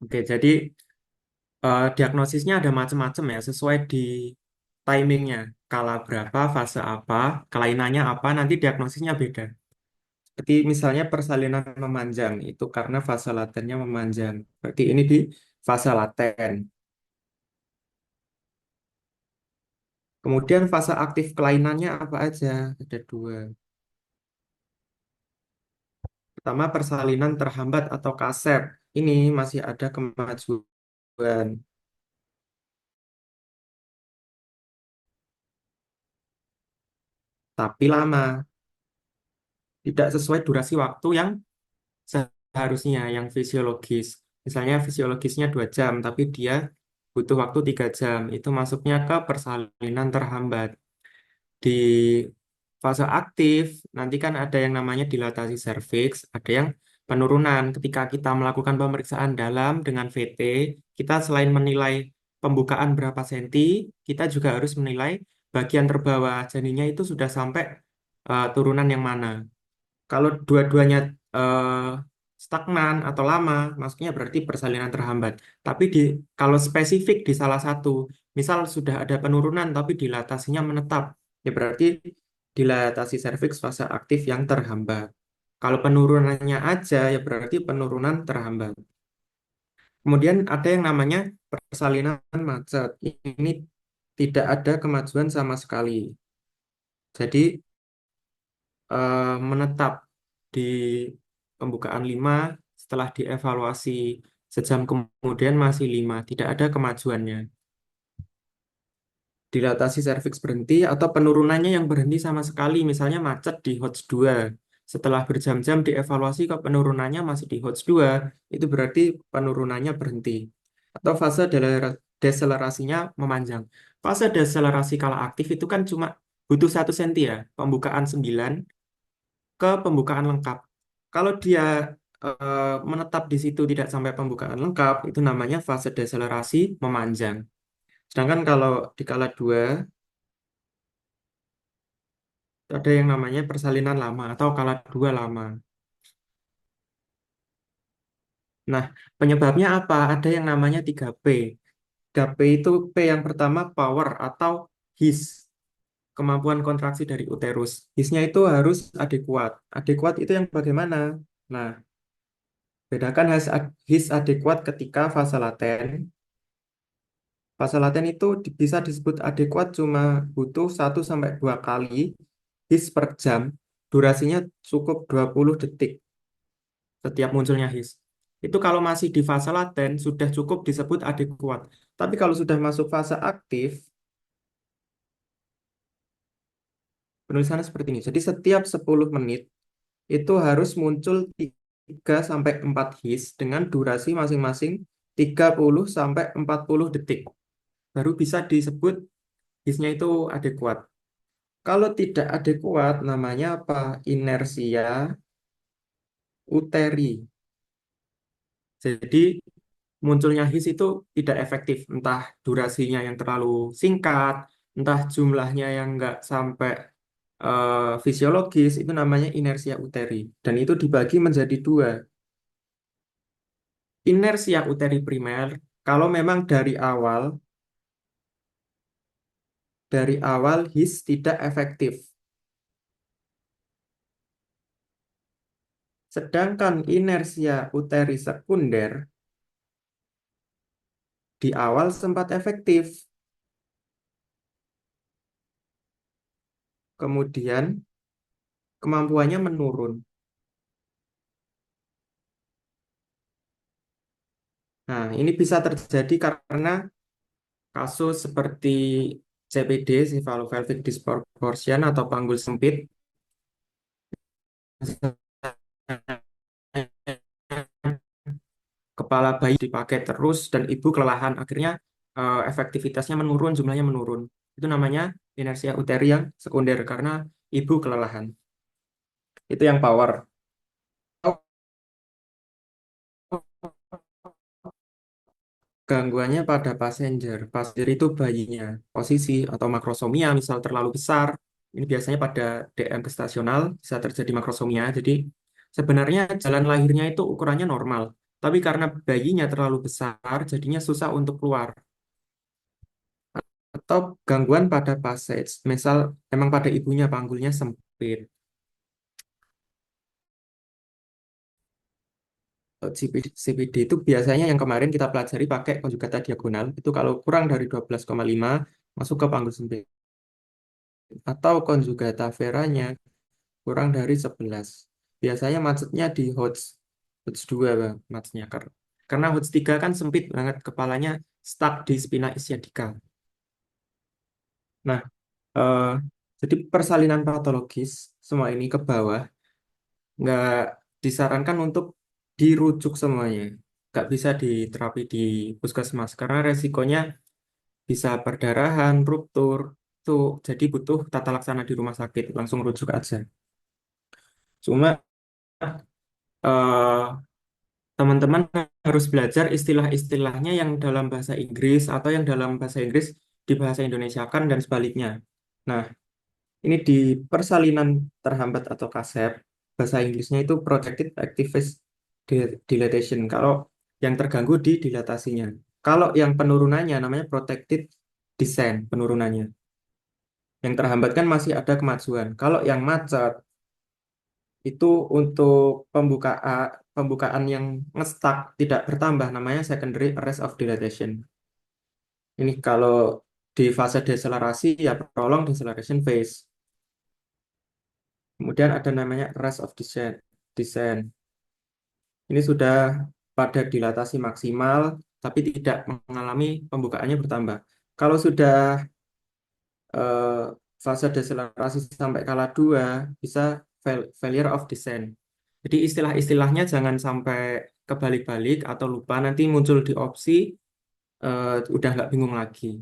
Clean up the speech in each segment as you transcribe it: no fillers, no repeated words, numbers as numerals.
Oke, jadi diagnosisnya ada macam-macam ya, sesuai di timingnya. Kala berapa, fase apa, kelainannya apa, nanti diagnosisnya beda. Seperti misalnya persalinan memanjang, itu karena fase latennya memanjang. Berarti ini di fase laten. Kemudian fase aktif kelainannya apa aja? Ada dua. Pertama, persalinan terhambat atau kaset. Ini masih ada kemajuan, tapi lama. Tidak sesuai durasi waktu yang seharusnya, yang fisiologis. Misalnya fisiologisnya 2 jam, tapi dia butuh waktu 3 jam. Itu masuknya ke persalinan terhambat. Di fase aktif, nanti kan ada yang namanya dilatasi serviks, ada yang penurunan. Ketika kita melakukan pemeriksaan dalam dengan VT, kita selain menilai pembukaan berapa senti, kita juga harus menilai bagian terbawah janinnya itu sudah sampai turunan yang mana. Kalau dua-duanya eh, stagnan atau lama, maksudnya berarti persalinan terhambat. Tapi kalau spesifik di salah satu, misal sudah ada penurunan tapi dilatasinya menetap, ya berarti dilatasi serviks fase aktif yang terhambat. Kalau penurunannya aja, ya berarti penurunan terhambat. Kemudian ada yang namanya persalinan macet. Ini tidak ada kemajuan sama sekali. Jadi menetap di pembukaan 5 setelah dievaluasi sejam kemudian masih 5, tidak ada kemajuannya. Dilatasi serviks berhenti atau penurunannya yang berhenti sama sekali, misalnya macet di HOTS 2. Setelah berjam-jam dievaluasi kok penurunannya masih di HOTS 2, itu berarti penurunannya berhenti. Atau fase deselerasinya memanjang. Fase deselerasi kala aktif itu kan cuma butuh 1 senti ya, pembukaan 9 ke pembukaan lengkap. Kalau dia menetap di situ tidak sampai pembukaan lengkap, itu namanya fase deselerasi memanjang. Sedangkan kalau di kala 2, ada yang namanya persalinan lama atau kala 2 lama. Nah, penyebabnya apa? Ada yang namanya 3P. 3P itu P yang pertama power atau his, kemampuan kontraksi dari uterus. Hisnya itu harus adekuat. Adekuat itu yang bagaimana? Nah, bedakan his adekuat ketika fase laten. Fase laten itu bisa disebut adekuat cuma butuh 1 sampai 2 kali his per jam. Durasinya cukup 20 detik setiap munculnya his. Itu kalau masih di fase laten sudah cukup disebut adekuat. Tapi kalau sudah masuk fase aktif, penulisannya seperti ini. Jadi setiap 10 menit itu harus muncul 3 sampai 4 his dengan durasi masing-masing 30 sampai 40 detik. Baru bisa disebut hisnya itu adekuat. Kalau tidak adekuat, namanya apa? Inersia uteri. Jadi munculnya his itu tidak efektif. Entah durasinya yang terlalu singkat, entah jumlahnya yang nggak sampai fisiologis, itu namanya inersia uteri. Dan itu dibagi menjadi dua. Inersia uteri primer, kalau memang dari awal his tidak efektif. Sedangkan inersia uteri sekunder di awal sempat efektif, kemudian kemampuannya menurun. Nah, ini bisa terjadi karena kasus seperti CPD, Cephalopelvic Disproportion atau panggul sempit, kepala bayi dipakai terus dan ibu kelelahan, akhirnya efektivitasnya menurun, jumlahnya menurun. Itu namanya inersia uteri yang sekunder karena ibu kelelahan. Itu yang power. Gangguannya pada passenger. Passenger itu bayinya, posisi atau makrosomia misal terlalu besar. Ini biasanya pada DM gestasional bisa terjadi makrosomia. Jadi sebenarnya jalan lahirnya itu ukurannya normal. Tapi karena bayinya terlalu besar, jadinya susah untuk keluar. Atau gangguan pada passage, misal emang pada ibunya panggulnya sempit. CPD itu biasanya yang kemarin kita pelajari pakai konjugata diagonal, itu kalau kurang dari 12,5 masuk ke panggul sempit. Atau konjugata veranya kurang dari 11. Biasanya macetnya di Hodge 2 Bang, macetnya. Karena Hodge 3 kan sempit banget, kepalanya stuck di spina ischiadica. Nah, eh, jadi persalinan patologis semua ini ke bawah nggak disarankan untuk dirujuk semuanya. Nggak bisa diterapi di puskesmas karena resikonya bisa perdarahan, ruptur, itu jadi butuh tata laksana di rumah sakit, langsung rujuk aja. Cuma eh, teman-teman harus belajar istilah-istilahnya yang dalam bahasa Inggris atau yang dalam bahasa Inggris di bahasa Indonesia kan dan sebaliknya. Nah, ini di persalinan terhambat atau KASEP, bahasa Inggrisnya itu Projected Activist Dilatation. Kalau yang terganggu di dilatasinya. Kalau yang penurunannya namanya Protected Descent, penurunannya. Yang terhambat kan masih ada kemajuan. Kalau yang macet, itu untuk pembukaan yang ngestak tidak bertambah, namanya Secondary Arrest of Dilatation. Ini kalau di fase deselerasi ya prolonged deceleration phase. Kemudian ada namanya rest of descent. Descent. Ini sudah pada dilatasi maksimal, tapi tidak mengalami pembukaannya bertambah. Kalau sudah eh, fase deselerasi sampai skala 2, bisa failure of descent. Jadi istilah-istilahnya jangan sampai kebalik-balik atau lupa, nanti muncul di opsi, udah nggak bingung lagi.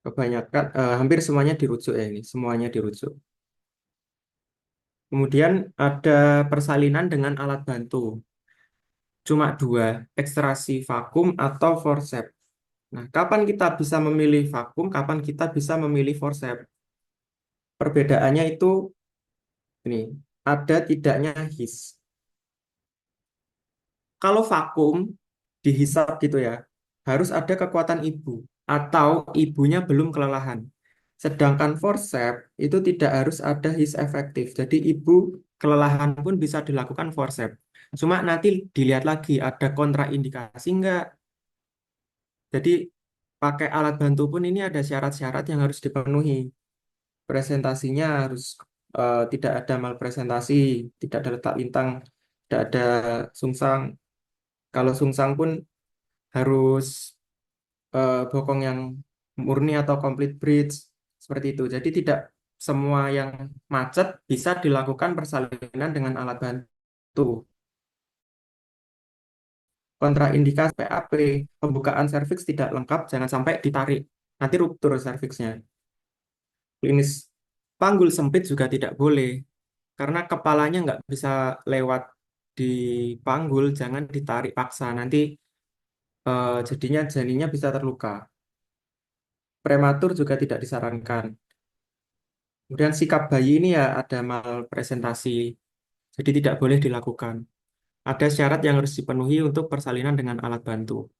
Kebanyakan, hampir semuanya dirujuk ya ini, semuanya dirujuk. Kemudian ada persalinan dengan alat bantu. Cuma dua, ekstraksi vakum atau forceps. Nah, kapan kita bisa memilih vakum, kapan kita bisa memilih forceps? Perbedaannya itu ini, ada tidaknya his. Kalau vakum dihisap gitu ya, harus ada kekuatan ibu atau ibunya belum kelelahan. Sedangkan forceps itu tidak harus ada his efektif. Jadi ibu kelelahan pun bisa dilakukan forceps. Cuma nanti dilihat lagi ada kontraindikasi enggak. Jadi pakai alat bantu pun ini ada syarat-syarat yang harus dipenuhi. Presentasinya harus tidak ada malpresentasi, tidak ada letak lintang, tidak ada sungsang. Kalau sungsang pun harus bokong yang murni atau complete bridge seperti itu. Jadi tidak semua yang macet bisa dilakukan persalinan dengan alat bantu. Kontraindikasi PAP, pembukaan serviks tidak lengkap, jangan sampai ditarik. Nanti ruptur serviksnya. Klinis panggul sempit juga tidak boleh, karena kepalanya nggak bisa lewat di panggul, jangan ditarik paksa. Nanti jadinya janinnya bisa terluka. Prematur juga tidak disarankan. Kemudian sikap bayi ini ya ada malpresentasi, jadi tidak boleh dilakukan. Ada syarat yang harus dipenuhi untuk persalinan dengan alat bantu.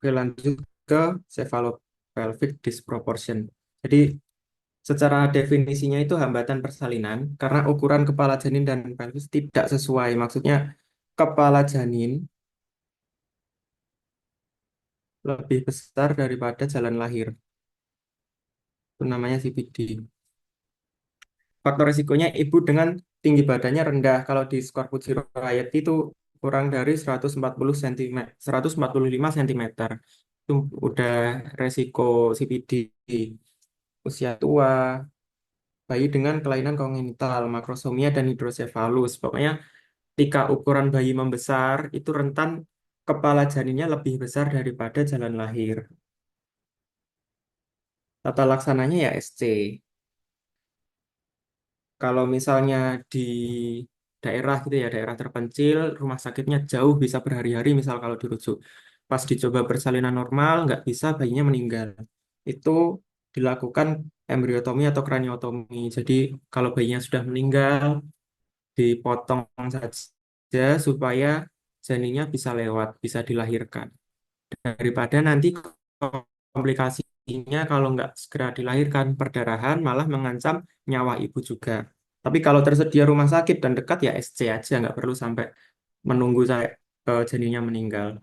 Oke, lanjut ke cephalopelvic disproportion. Jadi secara definisinya itu hambatan persalinan karena ukuran kepala janin dan pelvis tidak sesuai. Maksudnya kepala janin lebih besar daripada jalan lahir. Itu namanya CPD. Faktor risikonya ibu dengan tinggi badannya rendah. Kalau di skor Fujiro-Rayet itu kurang dari 140 cm, 145 cm. Itu udah resiko CPD. Usia tua, bayi dengan kelainan kongenital, makrosomia dan hidrosefalus. Pokoknya ketika ukuran bayi membesar, itu rentan kepala janinnya lebih besar daripada jalan lahir. Tata laksananya ya SC. Kalau misalnya di daerah gitu ya, daerah terpencil, rumah sakitnya jauh bisa berhari-hari misal kalau dirujuk. Pas dicoba persalinan normal, nggak bisa, bayinya meninggal. Itu dilakukan embriotomi atau kraniotomi. Jadi kalau bayinya sudah meninggal, dipotong saja supaya janinnya bisa lewat, bisa dilahirkan. Daripada nanti komplikasinya kalau nggak segera dilahirkan, perdarahan malah mengancam nyawa ibu juga. Tapi kalau tersedia rumah sakit dan dekat ya SC aja, nggak perlu sampai menunggu saya janinnya meninggal.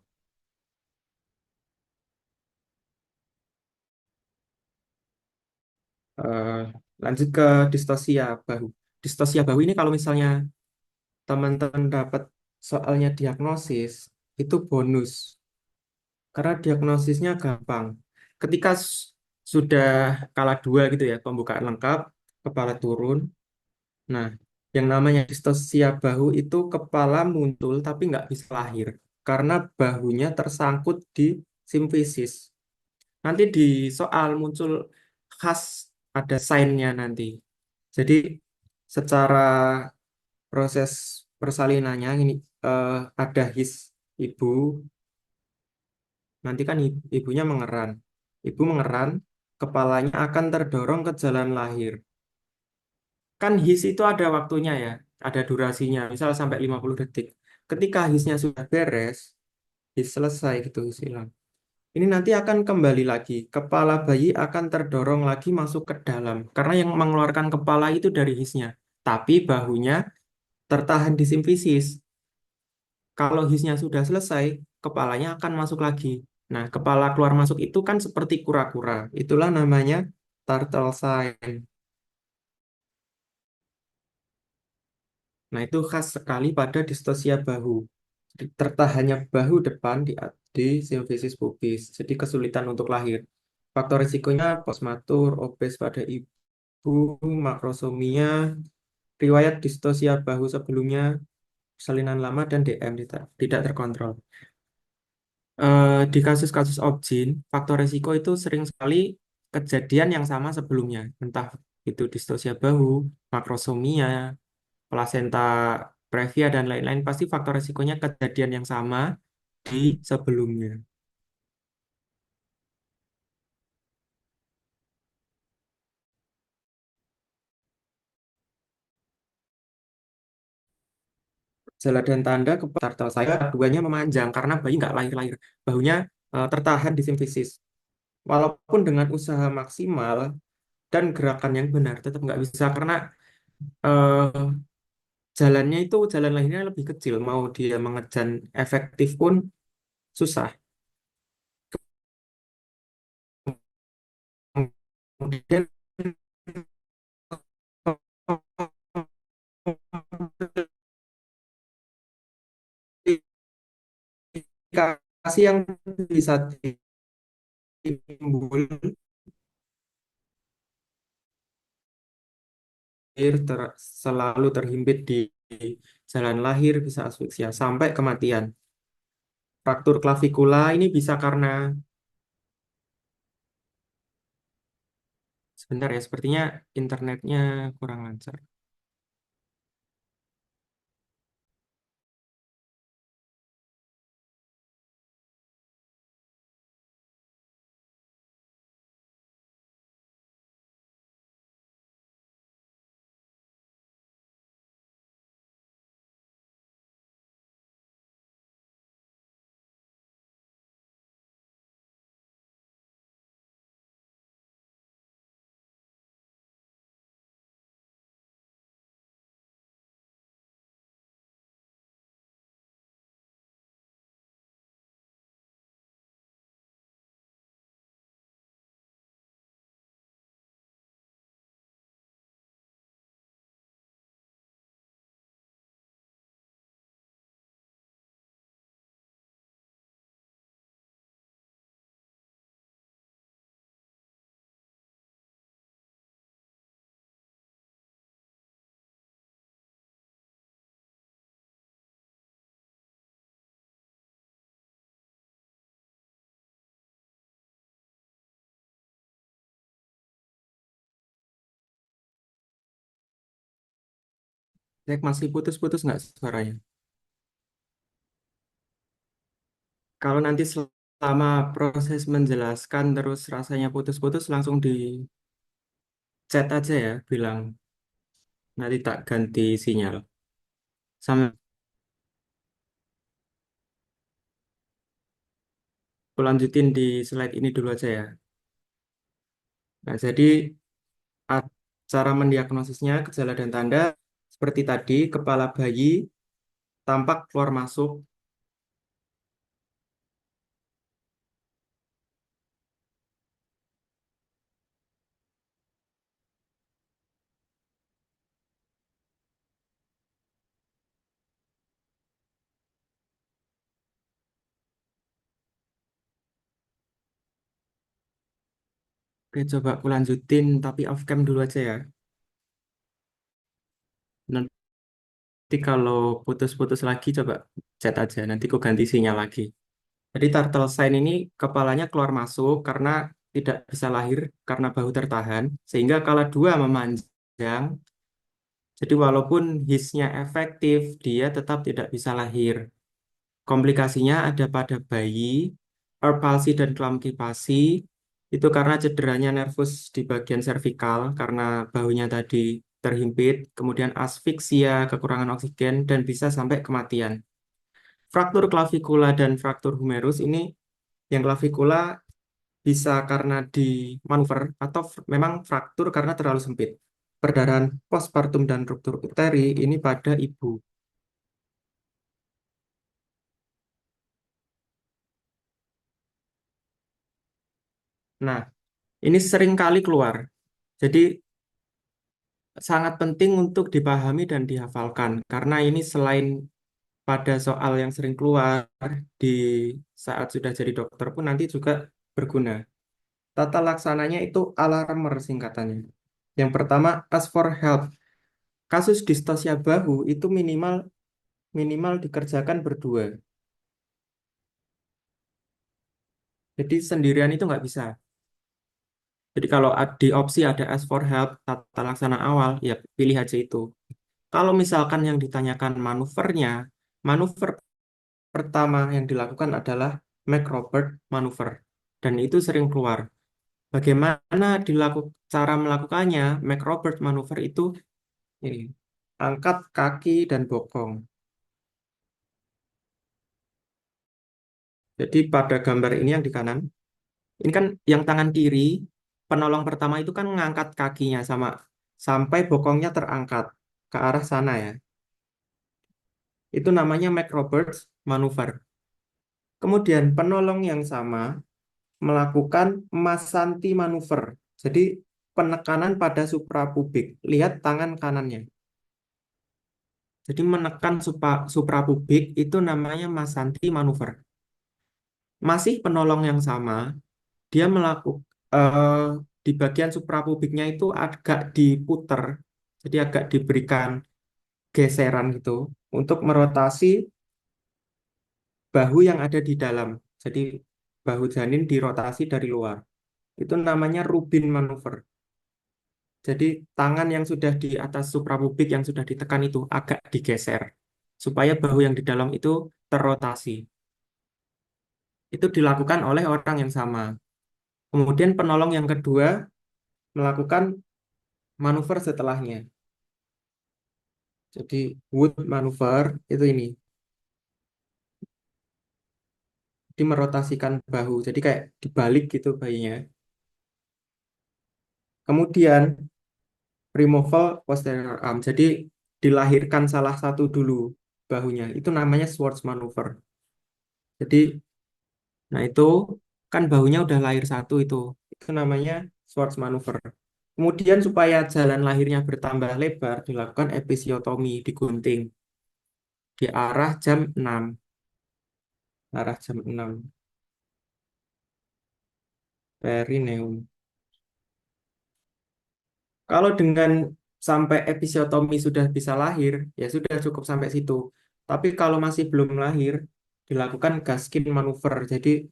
Eh, Lanjut ke distosia bahu. Distosia bahu ini kalau misalnya teman-teman dapat soalnya diagnosis, itu bonus. Karena diagnosisnya gampang. Ketika sudah kala dua gitu ya, pembukaan lengkap, kepala turun. Nah, yang namanya distosia bahu itu kepala muncul tapi nggak bisa lahir. Karena bahunya tersangkut di simfisis. Nanti di soal muncul khas ada sainnya nanti. Jadi secara proses persalinannya ini ada his ibu, nanti kan ibunya mengeran. Ibu mengeran, kepalanya akan terdorong ke jalan lahir. Kan his itu ada waktunya ya, ada durasinya, misal sampai 50 detik. Ketika hisnya sudah beres, his selesai gitu, his hilang. Ini nanti akan kembali lagi, kepala bayi akan terdorong lagi masuk ke dalam. Karena yang mengeluarkan kepala itu dari hisnya. Tapi bahunya tertahan di simfisis. Kalau hisnya sudah selesai, kepalanya akan masuk lagi. Nah, kepala keluar masuk itu kan seperti kura-kura. Itulah namanya turtle sign. Nah, itu khas sekali pada distosia bahu. Jadi, tertahannya bahu depan di simfisis pubis. Jadi kesulitan untuk lahir. Faktor risikonya postmatur, obes pada ibu, makrosomia, riwayat distosia bahu sebelumnya, salinan lama, dan DM tidak terkontrol. Di kasus-kasus obgyn, faktor risiko itu sering sekali kejadian yang sama sebelumnya, entah itu distosia bahu, makrosomia, plasenta previa, dan lain-lain, pasti faktor risikonya kejadian yang sama di sebelumnya. Gejala dan tanda tartel saya keduanya memanjang karena bayi nggak lahir-lahir, bahunya tertahan di simfisis. Walaupun dengan usaha maksimal dan gerakan yang benar, tetap nggak bisa karena eh, jalannya itu jalan lahirnya lebih kecil, mau dia mengejan efektif pun susah. Kemudian komplikasi yang bisa timbul selalu terhimpit di jalan lahir, bisa asfiksia sampai kematian. Fraktur klavikula ini bisa karena sebentar ya, sepertinya internetnya kurang lancar. Cek masih putus-putus nggak suaranya? Kalau nanti selama proses menjelaskan terus rasanya putus-putus langsung di chat aja ya, bilang nanti tak ganti sinyal. Sama aku lanjutin di slide ini dulu aja ya. Nah, jadi cara mendiagnosisnya gejala dan tanda seperti tadi, kepala bayi tampak keluar masuk. Oke, coba aku lanjutin tapi off cam dulu aja ya. Nanti kalau putus-putus lagi coba chat aja, nanti aku ganti sinyal lagi. Jadi turtle sign ini kepalanya keluar masuk karena tidak bisa lahir karena bahu tertahan, sehingga kala dua memanjang. Jadi walaupun hisnya efektif, dia tetap tidak bisa lahir. Komplikasinya ada pada bayi, Earp palsy dan Klumpke-Passi, itu karena cederanya nervus di bagian servikal karena bahunya tadi terhimpit, kemudian asfiksia, kekurangan oksigen, dan bisa sampai kematian. Fraktur klavikula dan fraktur humerus ini yang klavikula bisa karena di manuver atau memang fraktur karena terlalu sempit. Perdarahan postpartum dan ruptur uteri ini pada ibu. Nah, ini sering kali keluar. Jadi sangat penting untuk dipahami dan dihafalkan karena ini selain pada soal yang sering keluar di saat sudah jadi dokter pun nanti juga berguna. Tata laksananya itu alarmer singkatannya. Yang pertama, ask for help. Kasus distosia bahu itu minimal minimal dikerjakan berdua. Jadi sendirian itu nggak bisa. Jadi kalau di opsi ada ask for help, tata laksana awal, ya pilih aja itu. Kalau misalkan yang ditanyakan manuvernya, manuver pertama yang dilakukan adalah McRobert manuver. Dan itu sering keluar. Bagaimana cara melakukannya? McRobert manuver itu ini, angkat kaki dan bokong. Jadi pada gambar ini yang di kanan, ini kan yang tangan kiri, penolong pertama itu kan mengangkat kakinya sampai bokongnya terangkat ke arah sana ya. Itu namanya McRoberts manuver. Kemudian penolong yang sama melakukan Masanti manuver. Jadi penekanan pada suprapubik. Lihat tangan kanannya. Jadi menekan suprapubik itu namanya Masanti manuver. Masih penolong yang sama, dia melakukan di bagian suprapubiknya itu agak diputer, jadi agak diberikan geseran gitu untuk merotasi bahu yang ada di dalam. Jadi bahu janin dirotasi dari luar. Itu namanya Rubin manuver. Jadi tangan yang sudah di atas suprapubik yang sudah ditekan itu agak digeser supaya bahu yang di dalam itu terrotasi. Itu dilakukan oleh orang yang sama. Kemudian penolong yang kedua melakukan manuver setelahnya. Jadi Wood manuver itu ini, merotasikan bahu. Jadi kayak dibalik gitu bayinya. Kemudian removal posterior arm. Jadi dilahirkan salah satu dulu bahunya. Itu namanya Swartz maneuver. Jadi, nah itu kan bahunya udah lahir satu itu. Itu namanya Swartz maneuver. Kemudian supaya jalan lahirnya bertambah lebar, dilakukan episiotomi, digunting di arah jam 6. Arah jam 6. Perineum. Kalau dengan sampai episiotomi sudah bisa lahir, ya sudah cukup sampai situ. Tapi kalau masih belum lahir, dilakukan Gaskin manuver. Jadi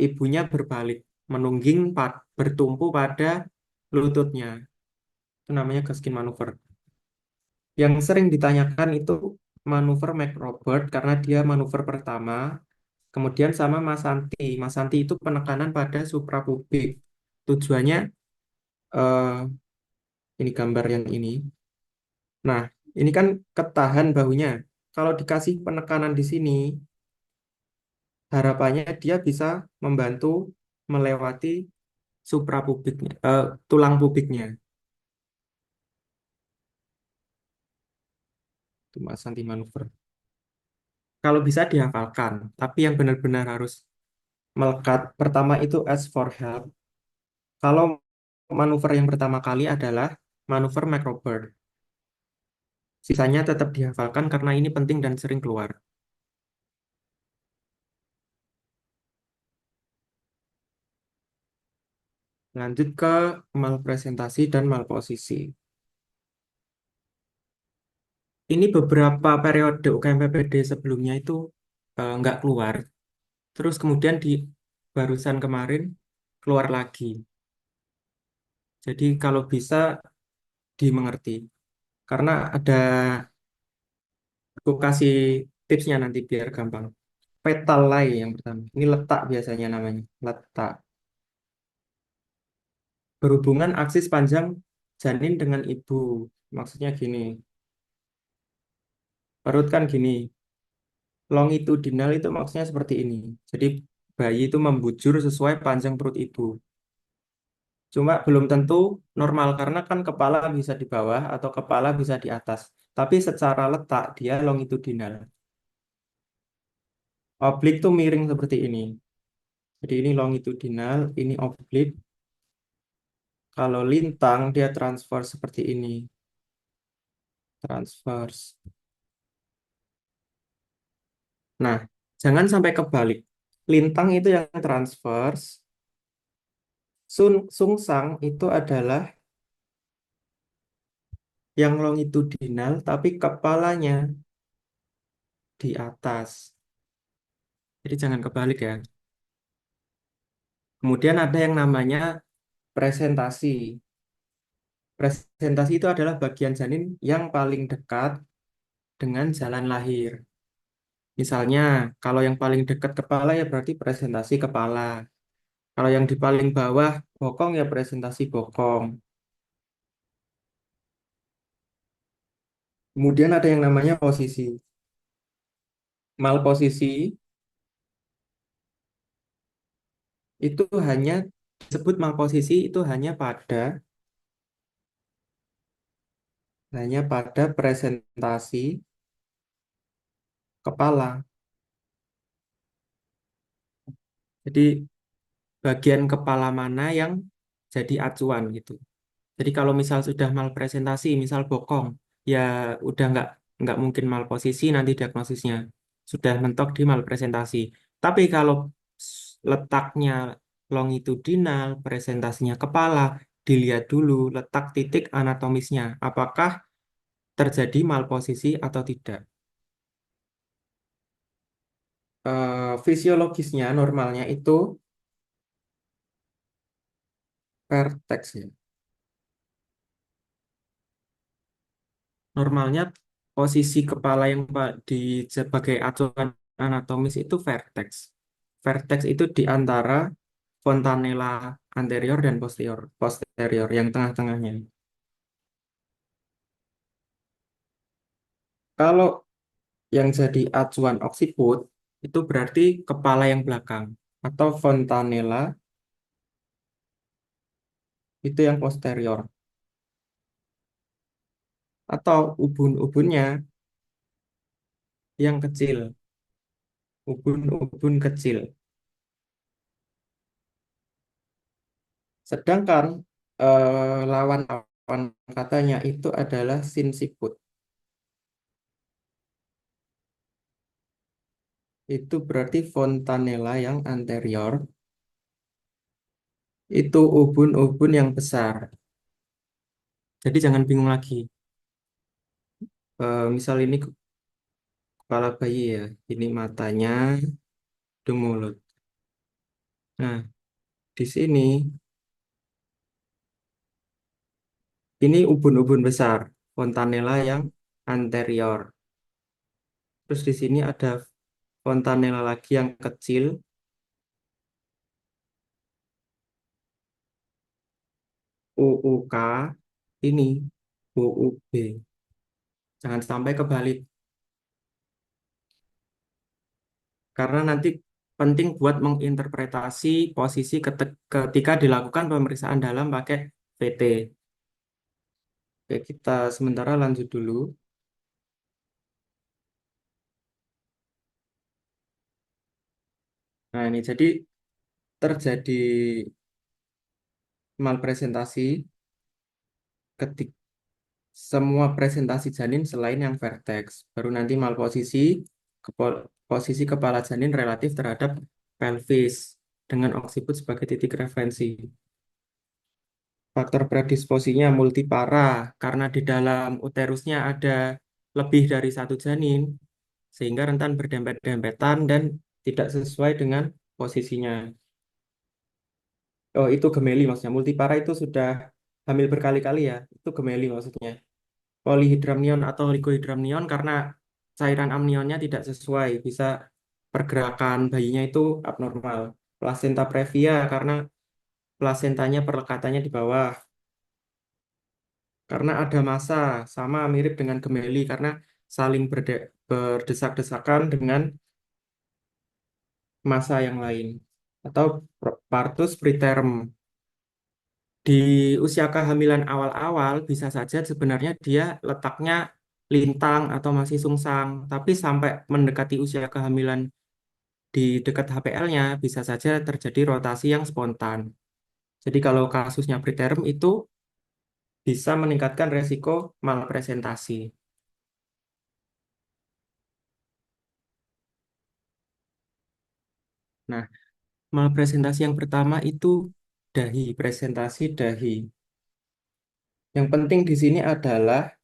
ibunya berbalik, menungging bertumpu pada lututnya. Itu namanya Gaskin manuver. Yang sering ditanyakan itu manuver McRobert karena dia manuver pertama. Kemudian sama Masanti. Masanti itu penekanan pada suprapubik. Tujuannya ini gambar yang ini. Nah, ini kan ketahan bahunya. Kalau dikasih penekanan di sini, harapannya dia bisa membantu melewati suprapubiknya, tulang pubiknya. Itu Masanti manuver. Kalau bisa dihafalkan, tapi yang benar-benar harus melekat. Pertama itu S for help. Kalau manuver yang pertama kali adalah manuver macrobird. Sisanya tetap dihafalkan karena ini penting dan sering keluar. Lanjut ke malpresentasi dan malposisi. Ini beberapa periode UKMPPD sebelumnya itu nggak keluar. Terus kemudian di barusan kemarin keluar lagi. Jadi kalau bisa dimengerti. Karena ada, aku kasih tipsnya nanti biar gampang. Petal lay yang pertama. Ini letak biasanya namanya. Letak. Berhubungan aksis panjang janin dengan ibu. Maksudnya gini. Perut kan gini. Longitudinal itu maksudnya seperti ini. Jadi bayi itu membujur sesuai panjang perut ibu. Cuma belum tentu normal karena kan kepala bisa di bawah atau kepala bisa di atas. Tapi secara letak dia longitudinal. Oblik tuh miring seperti ini. Jadi ini longitudinal, ini oblik. Kalau lintang dia transverse seperti ini. Transverse. Nah, jangan sampai kebalik. Lintang itu yang transverse, sungsang itu adalah yang longitudinal tapi kepalanya di atas. Jadi jangan kebalik ya. Kemudian ada yang namanya presentasi. Presentasi itu adalah bagian janin yang paling dekat dengan jalan lahir. Misalnya, kalau yang paling dekat kepala ya berarti presentasi kepala. Kalau yang di paling bawah bokong ya presentasi bokong. Kemudian ada yang namanya posisi. Malposisi itu hanya disebut malposisi itu hanya pada presentasi kepala. Jadi bagian kepala mana yang jadi acuan gitu. Jadi kalau misal sudah malpresentasi, misal bokong, ya udah nggak mungkin malposisi nanti diagnosisnya sudah mentok di malpresentasi. Tapi kalau letaknya longitudinal, presentasinya kepala, dilihat dulu letak titik anatomisnya, apakah terjadi malposisi atau tidak. Fisiologisnya normalnya itu vertex ya. Normalnya posisi kepala yang sebagai acuan anatomis itu vertex. Vertex itu di antara fontanella anterior dan posterior yang tengah-tengahnya. Kalau yang jadi acuan oksiput itu berarti kepala yang belakang atau fontanella itu yang posterior atau ubun-ubunnya yang kecil, ubun-ubun kecil. Sedangkan lawan katanya itu adalah sinsiput. Itu berarti fontanella yang anterior, itu ubun-ubun yang besar. Jadi jangan bingung lagi. Misal ini kepala bayi ya, ini matanya, itu mulut. Nah, di sini ini ubun-ubun besar, fontanella yang anterior. Terus di sini ada fontanela lagi yang kecil, UUK, ini UUB. Jangan sampai kebalik, karena nanti penting buat menginterpretasi posisi ketika dilakukan pemeriksaan dalam pakai VT. Oke, kita sementara lanjut dulu. Nah, ini jadi terjadi malpresentasi ketika semua presentasi janin selain yang vertex. Baru nanti malposisi posisi kepala janin relatif terhadap pelvis dengan oksiput sebagai titik referensi. Faktor predisposinya multipara karena di dalam uterusnya ada lebih dari satu janin sehingga rentan berdempet-dempetan dan tidak sesuai dengan posisinya. Oh, itu gemeli maksudnya. Multipara itu sudah hamil berkali-kali ya. Itu gemeli maksudnya. Polihidramnion atau oligohidramnion karena cairan amnionnya tidak sesuai, bisa pergerakan bayinya itu abnormal. Plasenta previa karena plasentanya perlekatannya di bawah. Karena ada massa, sama mirip dengan gemeli karena saling berdesak-desakan dengan massa yang lain. Atau partus preterm. Di usia kehamilan awal-awal bisa saja sebenarnya dia letaknya lintang atau masih sungsang, tapi sampai mendekati usia kehamilan di dekat HPL-nya bisa saja terjadi rotasi yang spontan. Jadi kalau kasusnya preterm itu bisa meningkatkan resiko malpresentasi. Nah, malpresentasi yang pertama itu dahi, presentasi dahi. Yang penting di sini adalah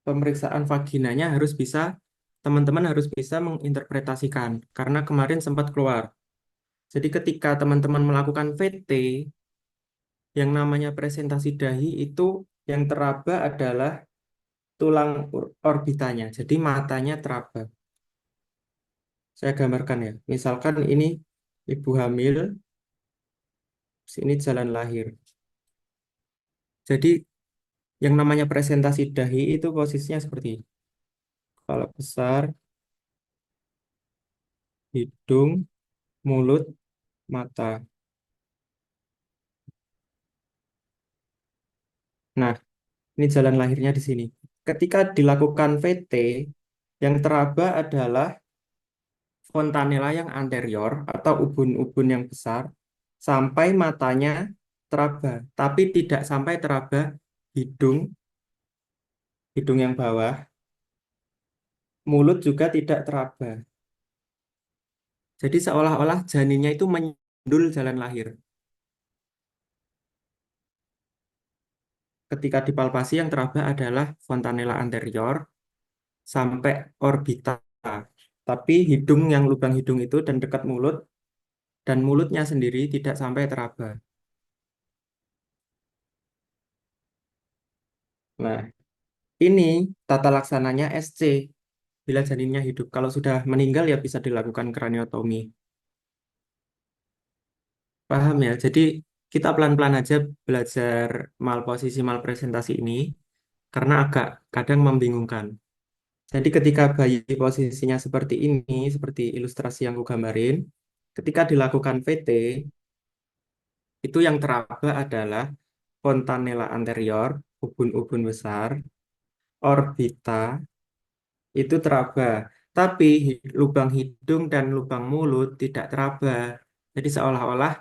pemeriksaan vaginanya harus bisa, teman-teman harus bisa menginterpretasikan. Karena kemarin sempat keluar. Jadi ketika teman-teman melakukan VT, yang namanya presentasi dahi itu yang teraba adalah tulang orbitanya. Jadi matanya teraba. Saya gambarkan ya. Misalkan ini ibu hamil, sini jalan lahir. Jadi yang namanya presentasi dahi itu posisinya seperti ini. Kepala besar, hidung, mulut, mata. Nah, ini jalan lahirnya di sini. Ketika dilakukan VT, yang teraba adalah fontanela yang anterior atau ubun-ubun yang besar sampai matanya teraba, tapi tidak sampai teraba hidung, hidung yang bawah, mulut juga tidak teraba. Jadi seolah-olah janinnya itu menyundul jalan lahir. Ketika dipalpasi yang teraba adalah fontanela anterior sampai orbita. Tapi hidung yang lubang hidung itu dan dekat mulut dan mulutnya sendiri tidak sampai teraba. Nah, ini tata laksananya SC bila janinnya hidup. Kalau sudah meninggal ya bisa dilakukan kraniotomi. Paham ya? Jadi kita pelan-pelan aja belajar malposisi malpresentasi ini karena agak kadang membingungkan. Jadi ketika bayi posisinya seperti ini, seperti ilustrasi yang aku gambarin, ketika dilakukan VT, itu yang teraba adalah fontanela anterior, ubun-ubun besar, orbita, itu teraba. Tapi lubang hidung dan lubang mulut tidak teraba. Jadi seolah-olah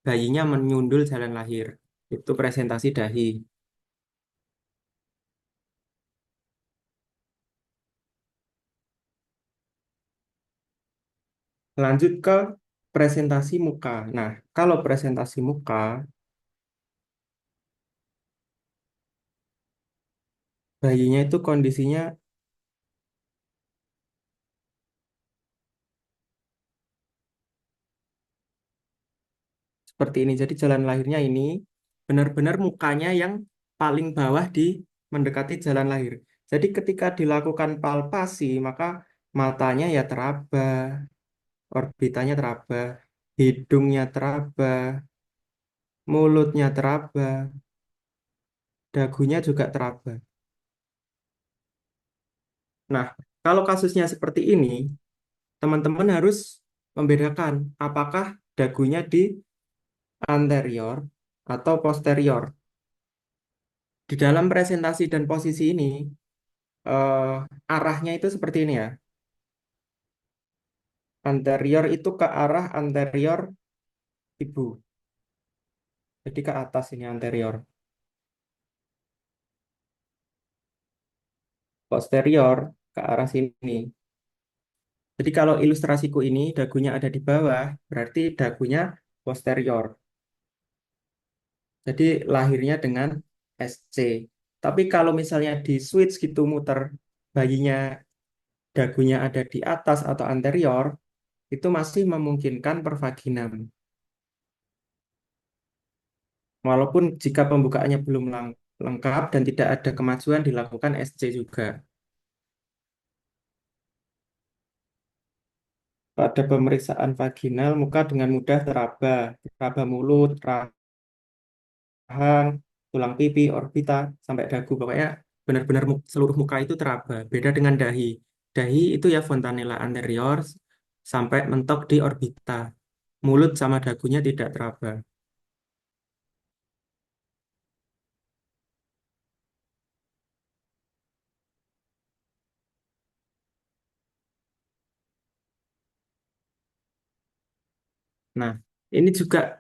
bayinya menyundul jalan lahir. Itu presentasi dahi. Lanjut ke presentasi muka. Nah, kalau presentasi muka, bayinya itu kondisinya seperti ini. Jadi jalan lahirnya ini benar-benar mukanya yang paling bawah di mendekati jalan lahir. Jadi ketika dilakukan palpasi, maka Matanya ya teraba, orbitanya teraba, hidungnya teraba, mulutnya teraba, dagunya juga teraba. Nah, kalau kasusnya seperti ini, teman-teman harus membedakan apakah dagunya di anterior atau posterior. Di dalam presentasi dan posisi ini, eh, arahnya itu seperti ini ya. Anterior itu ke arah anterior ibu. Jadi ke atas ini anterior. Posterior ke arah sini. Jadi kalau ilustrasiku ini dagunya ada di bawah, berarti dagunya posterior. Jadi lahirnya dengan SC. Tapi kalau misalnya di switch gitu muter, bayinya dagunya ada di atas atau anterior, itu masih memungkinkan pervaginam. Walaupun jika pembukaannya belum lengkap dan tidak ada kemajuan dilakukan SC juga. Pada pemeriksaan vaginal, muka dengan mudah teraba, teraba mulut, rahang, tulang pipi, orbita, sampai dagu. Pokoknya benar-benar seluruh muka itu teraba. Beda dengan dahi. Dahi itu ya fontanella anterior sampai mentok di orbita. Mulut sama dagunya tidak teraba. Nah, ini juga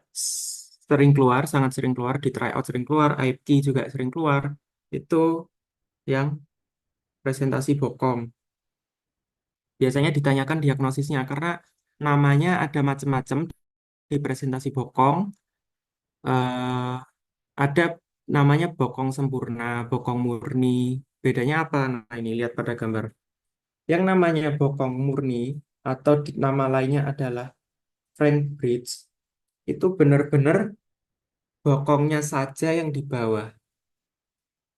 sering keluar, sangat sering keluar, di tryout sering keluar, AIP juga sering keluar. Itu yang presentasi bokong. Biasanya ditanyakan diagnosisnya karena namanya ada macam-macam di presentasi bokong. eh, ada namanya bokong sempurna, bokong murni. Bedanya apa? Nah, ini lihat pada gambar. Yang namanya bokong murni atau nama lainnya adalah Frank Bridge itu benar-benar bokongnya saja yang di bawah.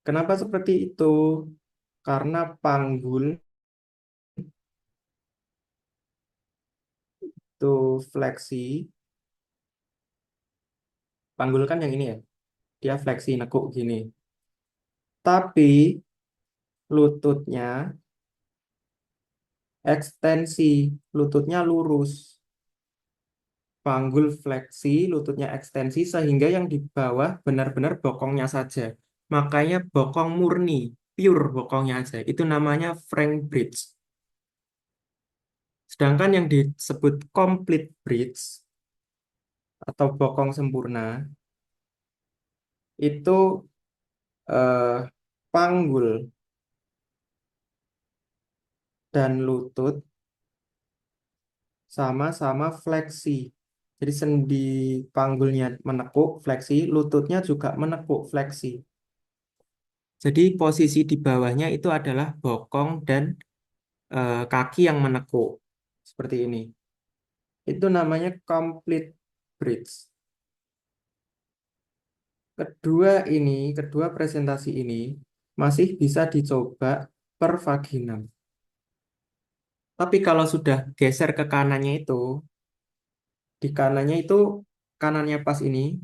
Kenapa seperti itu? Karena panggul itu fleksi, panggul kan yang ini ya, dia fleksi nekuk gini. Tapi lututnya ekstensi, lututnya lurus. Panggul fleksi, lututnya ekstensi sehingga yang di bawah benar-benar bokongnya saja. Makanya bokong murni, pure bokongnya aja. Itu namanya Frank Bridge. Sedangkan yang disebut complete bridge atau bokong sempurna itu panggul dan lutut sama-sama fleksi. Jadi sendi panggulnya menekuk fleksi, lututnya juga menekuk fleksi. Jadi posisi di bawahnya itu adalah bokong dan kaki yang menekuk. Seperti ini. Itu namanya complete bridge. Kedua presentasi ini masih bisa dicoba per vaginam. Tapi kalau sudah geser ke kanannya itu, di kanannya itu, kanannya pas ini,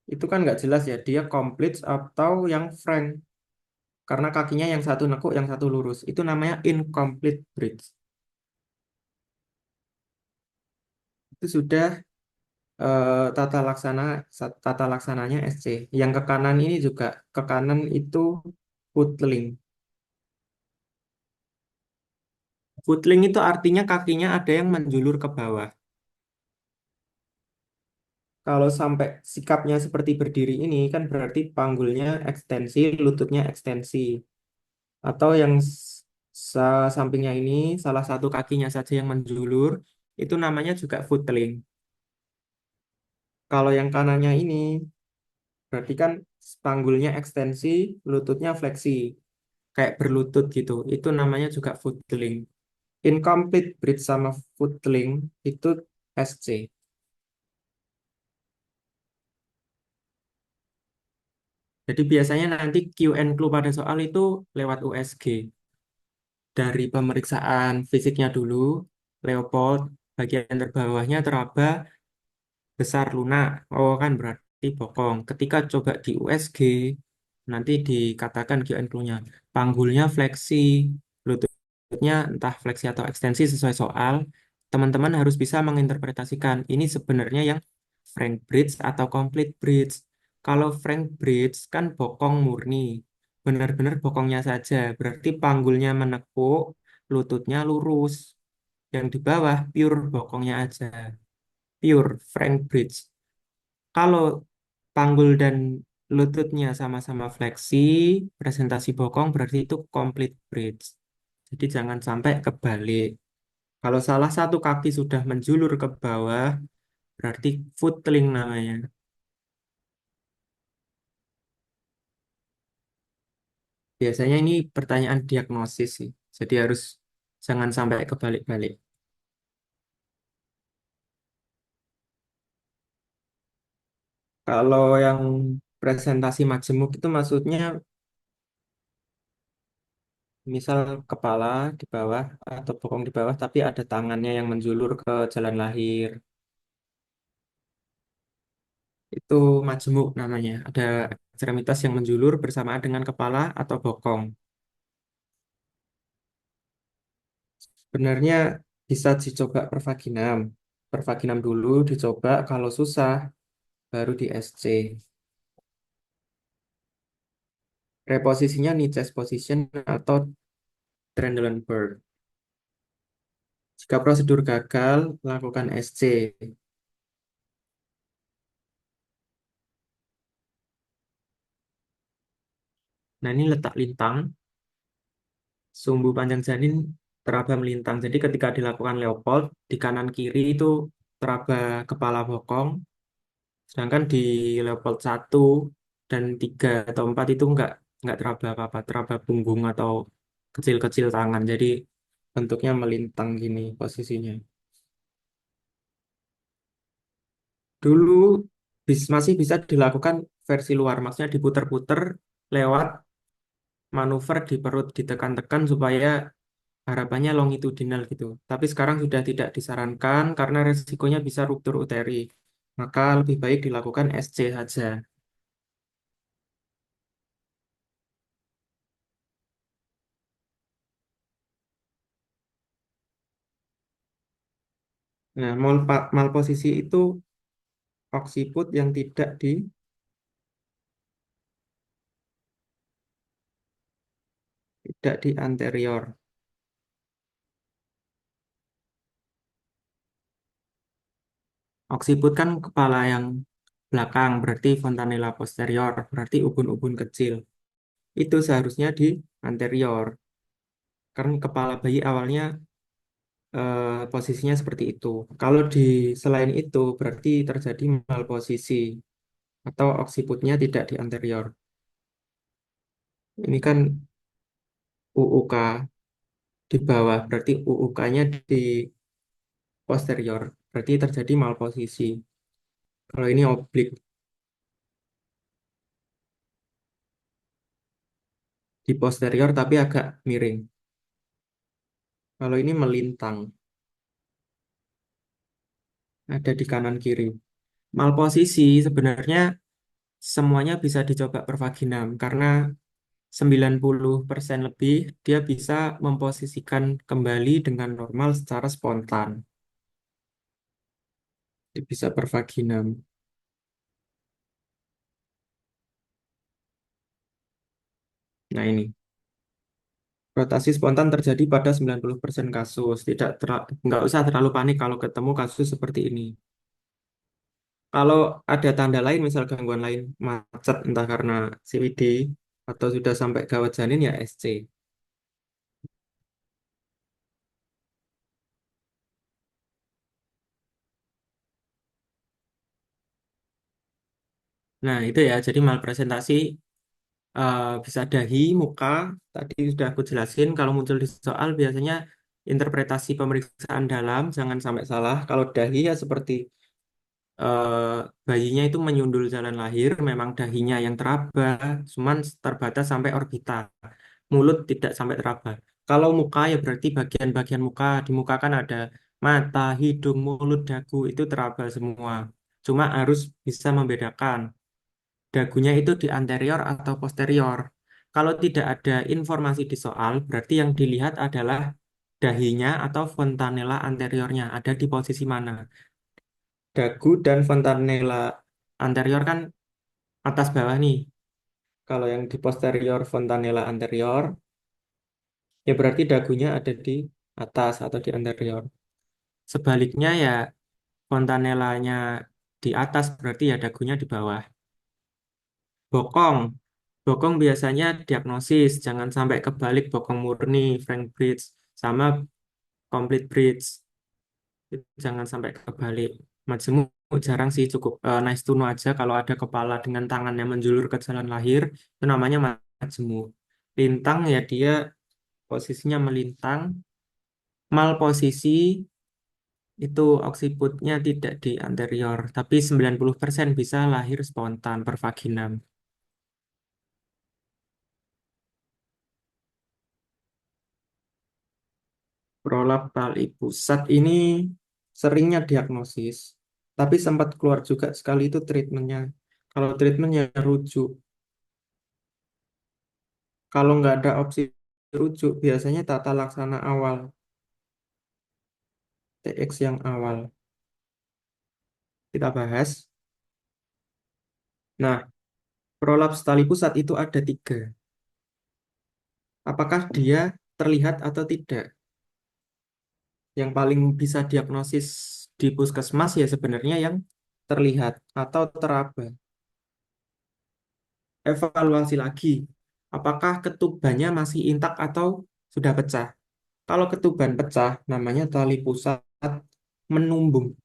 itu kan nggak jelas ya, dia complete atau yang frank. Karena kakinya yang satu nekuk, yang satu lurus. Itu namanya incomplete bridge. Itu sudah tata laksananya SC. Yang ke kanan ini juga, ke kanan itu footling. Footling itu artinya kakinya ada yang menjulur ke bawah. Kalau sampai sikapnya seperti berdiri ini kan berarti panggulnya ekstensi, lututnya ekstensi. Atau yang sampingnya ini salah satu kakinya saja yang menjulur, itu namanya juga footling. Kalau yang kanannya ini berarti kan panggulnya ekstensi, lututnya fleksi, kayak berlutut gitu. Itu namanya juga footling. Incomplete bridge sama footling itu SC. Jadi biasanya nanti Q and Clue pada soal itu lewat USG. dari pemeriksaan fisiknya dulu, Leopold, bagian terbawahnya teraba besar lunak. Oh kan berarti bokong. Ketika coba di USG, nanti dikatakan QN clue-nya. Panggulnya fleksi, lututnya entah fleksi atau ekstensi sesuai soal. Teman-teman harus bisa menginterpretasikan ini sebenarnya yang frank bridge atau complete bridge. Kalau frank bridge kan bokong murni, benar-benar bokongnya saja. Berarti panggulnya menekuk, lututnya lurus. Yang di bawah pure bokongnya aja, pure frank bridge. Kalau panggul dan lututnya sama-sama fleksi, presentasi bokong berarti itu complete bridge. Jadi jangan sampai kebalik. Kalau salah satu kaki sudah menjulur ke bawah, berarti footling namanya. Biasanya ini pertanyaan diagnosis sih. Jadi harus jangan sampai kebalik-balik. Kalau yang presentasi majemuk itu maksudnya misal kepala di bawah atau bokong di bawah, tapi ada tangannya yang menjulur ke jalan lahir. Itu majemuk namanya. Ada ekstremitas yang menjulur bersamaan dengan kepala atau bokong. Sebenarnya bisa dicoba pervaginam. Pervaginam dulu dicoba, kalau susah baru di SC. Reposisinya knee chest position atau Trendelenburg. Jika prosedur gagal, lakukan SC. Nah, ini letak lintang, sumbu panjang janin teraba melintang. Jadi ketika dilakukan Leopold, di kanan kiri itu teraba kepala bokong, sedangkan di Leopold 1 dan 3 atau 4 itu nggak teraba apa-apa, teraba punggung atau kecil-kecil tangan. Jadi bentuknya melintang gini posisinya. Dulu masih bisa dilakukan versi luar, maksudnya diputer-puter lewat manuver di perut, ditekan-tekan supaya harapannya longitudinal gitu. Tapi sekarang sudah tidak disarankan karena resikonya bisa ruptur uteri. Maka lebih baik dilakukan SC saja. Nah, malposisi itu oksiput yang tidak di anterior. Oksiput kan kepala yang belakang, berarti fontanella posterior, berarti ubun-ubun kecil. Itu seharusnya di anterior. Karena kepala bayi awalnya posisinya seperti itu. Kalau di selain itu berarti terjadi malposisi atau oksiputnya tidak di anterior. Ini kan UUK di bawah, berarti UUK-nya di posterior. Berarti terjadi malposisi. Kalau ini oblik di posterior tapi agak miring. Kalau ini melintang, ada di kanan kiri. Malposisi sebenarnya semuanya bisa dicoba pervaginam karena 90% lebih dia bisa memposisikan kembali dengan normal secara spontan. Dia bisa pervaginam. Nah ini, rotasi spontan terjadi pada 90% kasus. Nggak usah terlalu panik kalau ketemu kasus seperti ini. Kalau ada tanda lain, misal gangguan lain, macet entah karena CWD atau sudah sampai gawat janin ya SC. Nah itu ya, jadi malpresentasi bisa dahi, muka, tadi sudah aku jelasin. Kalau muncul di soal biasanya interpretasi pemeriksaan dalam, jangan sampai salah. Kalau dahi ya seperti eh, bayinya itu menyundul jalan lahir, memang dahinya yang teraba, cuman terbatas sampai orbita. Mulut tidak sampai teraba. Kalau muka ya berarti bagian-bagian muka. Di muka kan ada mata, hidung, mulut, dagu, itu teraba semua. Cuma harus bisa membedakan dagunya itu di anterior atau posterior. Kalau tidak ada informasi di soal, berarti yang dilihat adalah dahinya atau fontanella anteriornya ada di posisi mana. Dagu dan fontanella anterior kan atas bawah nih. Kalau yang di posterior fontanella anterior, ya berarti dagunya ada di atas atau di anterior. Sebaliknya ya fontanellanya di atas berarti ya dagunya di bawah. Bokong. Bokong biasanya diagnosis, jangan sampai kebalik bokong murni, frank bridge, sama complete bridge. Jangan sampai kebalik. Majemuk jarang sih, cukup nice to know aja kalau ada kepala dengan tangannya menjulur ke jalan lahir, itu namanya majemuk. Lintang ya dia posisinya melintang, malposisi itu oksiputnya tidak di anterior, tapi 90% bisa lahir spontan per vaginam. Prolap tali pusat ini seringnya diagnosis, tapi sempat keluar juga sekali itu treatmentnya. Kalau treatmentnya rujuk, kalau nggak ada opsi rujuk, biasanya tata laksana awal, TX yang awal. Kita bahas. Nah, prolaps tali pusat itu ada tiga. Apakah dia terlihat atau tidak? Yang paling bisa diagnosis di puskesmas ya sebenarnya yang terlihat atau teraba. Evaluasi lagi, apakah ketubannya masih intak atau sudah pecah? Kalau ketuban pecah, namanya tali pusat menumbung.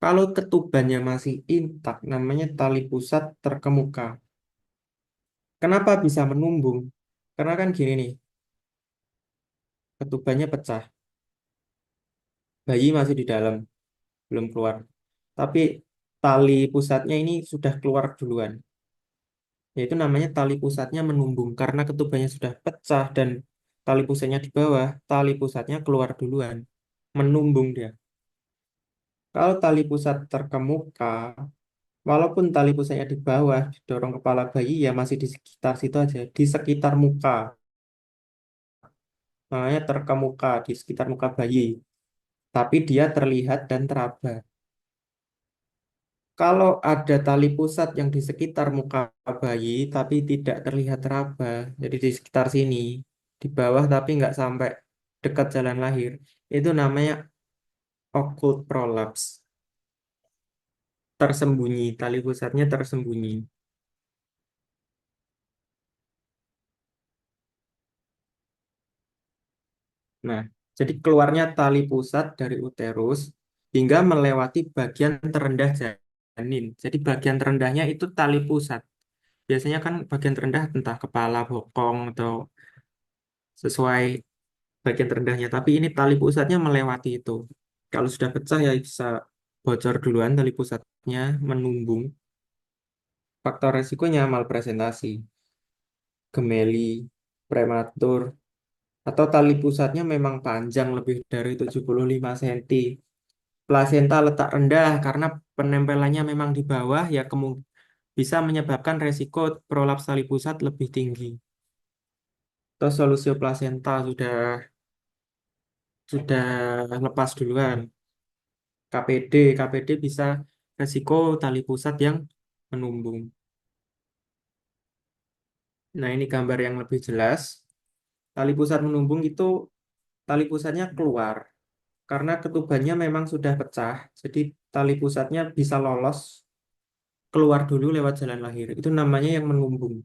Kalau ketubannya masih intak, namanya tali pusat terkemuka. Kenapa bisa menumbung? Karena kan gini nih, ketubannya pecah, bayi masih di dalam, belum keluar. Tapi tali pusatnya ini sudah keluar duluan. Yaitu namanya tali pusatnya menumbung karena ketubannya sudah pecah dan tali pusatnya di bawah, tali pusatnya keluar duluan, menumbung dia. Kalau tali pusat terkemuka, walaupun tali pusatnya di bawah, didorong kepala bayi ya masih di sekitar situ aja, di sekitar muka. Makanya terkemuka di sekitar muka bayi, tapi dia terlihat dan teraba. Kalau ada tali pusat yang di sekitar muka bayi tapi tidak terlihat teraba, jadi di sekitar sini, di bawah tapi nggak sampai dekat jalan lahir, itu namanya occult prolapse, tersembunyi, tali pusatnya tersembunyi. Nah, jadi keluarnya tali pusat dari uterus hingga melewati bagian terendah janin. Jadi bagian terendahnya itu tali pusat. Biasanya kan bagian terendah entah kepala, bokong, atau sesuai bagian terendahnya. Tapi ini tali pusatnya melewati itu. Kalau sudah pecah ya bisa bocor duluan tali pusatnya, menumbung. Faktor resikonya malpresentasi, gemeli, prematur, atau tali pusatnya memang panjang lebih dari 75 cm. Plasenta letak rendah karena penempelannya memang di bawah ya bisa menyebabkan resiko prolaps tali pusat lebih tinggi. Atau solusio plasenta sudah lepas duluan. KPD bisa resiko tali pusat yang menumbung. Nah, ini gambar yang lebih jelas. Tali pusat menumbung itu tali pusatnya keluar karena ketubannya memang sudah pecah. Jadi tali pusatnya bisa lolos keluar dulu lewat jalan lahir. Itu namanya yang menumbung.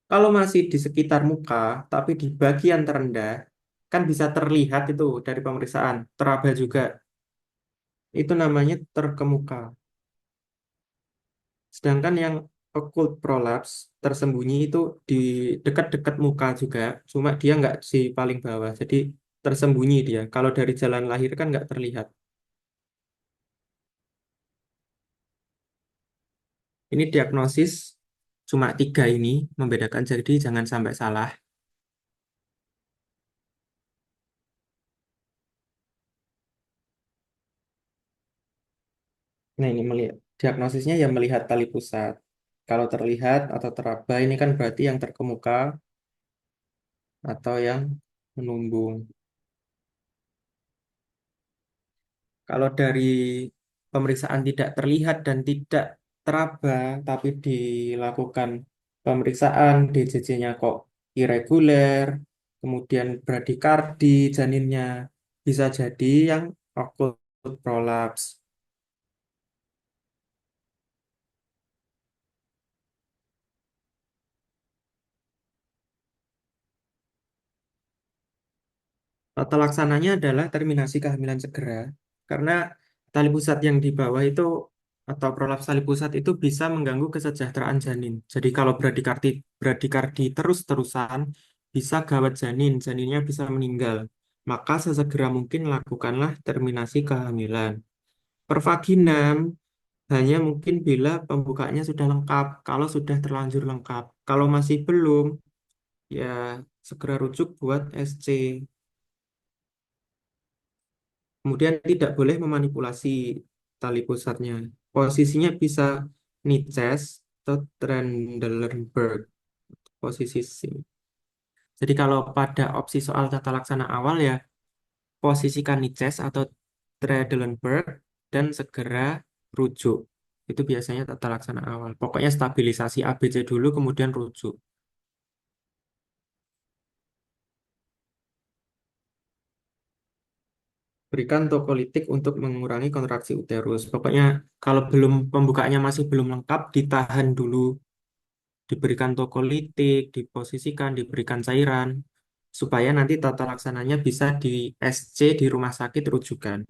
Kalau masih di sekitar muka, tapi di bagian terendah, kan bisa terlihat itu dari pemeriksaan, teraba juga. Itu namanya terkemuka. Sedangkan yang occult prolapse, tersembunyi itu di dekat-dekat muka juga, cuma dia nggak di paling bawah. Jadi tersembunyi dia. Kalau dari jalan lahir kan nggak terlihat. Ini diagnosis cuma tiga ini, membedakan jadi jangan sampai salah. Nah, ini melihat diagnosisnya ya melihat tali pusat. Kalau terlihat atau teraba ini kan berarti yang terkemuka atau yang menumbung. Kalau dari pemeriksaan tidak terlihat dan tidak teraba, tapi dilakukan pemeriksaan DJJ-nya kok irreguler, kemudian bradikardi janinnya, bisa jadi yang akut prolaps. Tata laksananya adalah terminasi kehamilan segera, karena tali pusat yang di bawah itu atau prolaps tali pusat itu bisa mengganggu kesejahteraan janin. Jadi kalau bradikardi terus-terusan bisa gawat janin, janinnya bisa meninggal. Maka sesegera mungkin lakukanlah terminasi kehamilan. Pervaginam hanya mungkin bila pembukaannya sudah lengkap, kalau sudah terlanjur lengkap. Kalau masih belum, ya segera rujuk buat SC. Kemudian tidak boleh memanipulasi tali pusatnya. Posisinya bisa Nices atau Trendelenburg posisi C. Jadi kalau pada opsi soal tata laksana awal ya posisikan Nices atau Trendelenburg dan segera rujuk. Itu biasanya tata laksana awal. Pokoknya stabilisasi ABC dulu kemudian rujuk. Berikan tokolitik untuk mengurangi kontraksi uterus. Pokoknya kalau belum pembukaannya masih belum lengkap, ditahan dulu, diberikan tokolitik, diposisikan, diberikan cairan, supaya nanti tata laksananya bisa di SC di rumah sakit rujukan.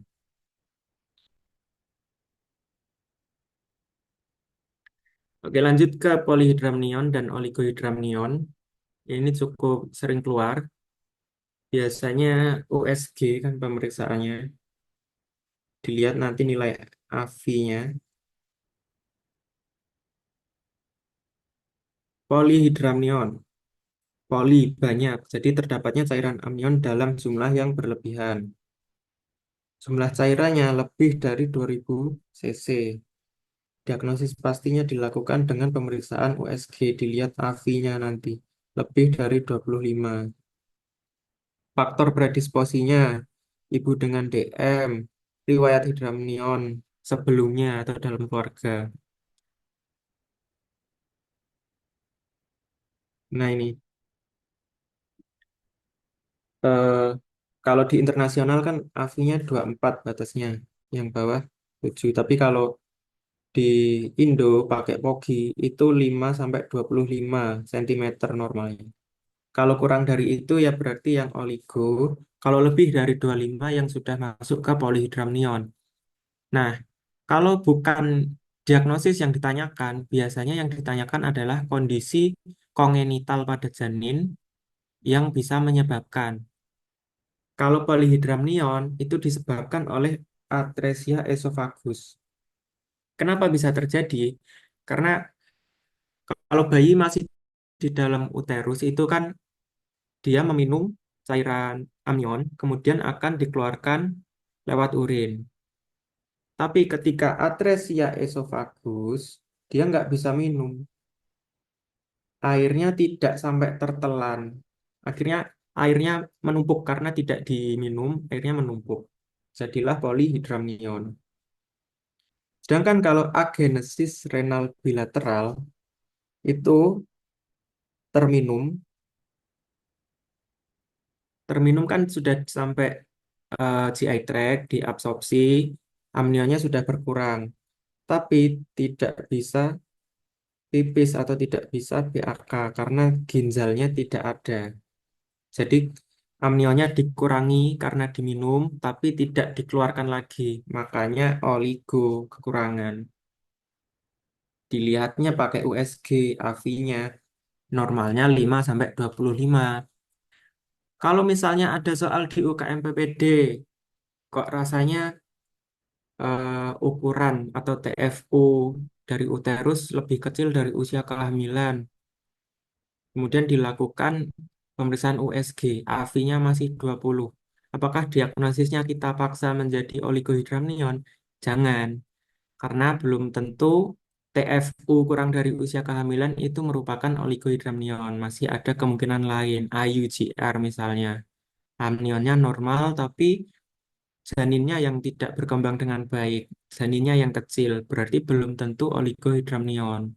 Oke, lanjut ke polihidramnion dan oligohidramnion. Ini cukup sering keluar. Biasanya USG kan pemeriksaannya. Dilihat nanti nilai AV-nya. Polihidramnion. Poli banyak, jadi terdapatnya cairan amnion dalam jumlah yang berlebihan. Jumlah cairannya lebih dari 2000 cc. Diagnosis pastinya dilakukan dengan pemeriksaan USG, dilihat AV-nya nanti. Lebih dari 25. Faktor predisposinya, ibu dengan DM, riwayat hidramnion sebelumnya atau dalam keluarga. Nah ini, eh, kalau di internasional kan AV-nya 24 batasnya, yang bawah 7. Tapi kalau di Indo pakai POGI itu 5 sampai 25 cm normalnya. Kalau kurang dari itu ya berarti yang oligo. Kalau lebih dari 25 yang sudah masuk ke polihidramnion. Nah, kalau bukan diagnosis yang ditanyakan, biasanya yang ditanyakan adalah kondisi kongenital pada janin yang bisa menyebabkan. Kalau polihidramnion itu disebabkan oleh atresia esofagus. Kenapa bisa terjadi? Karena kalau bayi masih di dalam uterus itu kan dia meminum cairan amnion, kemudian akan dikeluarkan lewat urin. Tapi ketika atresia esofagus, dia nggak bisa minum. Airnya tidak sampai tertelan. Akhirnya airnya menumpuk karena tidak diminum, airnya menumpuk. Jadilah polihidramnion. Sedangkan kalau agenesis renal bilateral itu terminum, terminum kan sudah sampai GI tract, diabsorpsi, amnionya sudah berkurang, tapi tidak bisa pipis atau tidak bisa BAK karena ginjalnya tidak ada. Jadi amnionya dikurangi karena diminum, tapi tidak dikeluarkan lagi. Makanya oligo kekurangan. Dilihatnya pakai USG, AV-nya normalnya 5 sampai 25. Kalau misalnya ada soal di UKM PPD, kok rasanya ukuran atau TFU dari uterus lebih kecil dari usia kehamilan. Kemudian dilakukan pemeriksaan USG, AV-nya masih 20. Apakah diagnosisnya kita paksa menjadi oligohidramnion? Jangan. karena belum tentu TFU kurang dari usia kehamilan itu merupakan oligohydramnion. Masih ada kemungkinan lain, IUGR misalnya. Amnionnya normal tapi janinnya yang tidak berkembang dengan baik, janinnya yang kecil, berarti belum tentu oligohydramnion.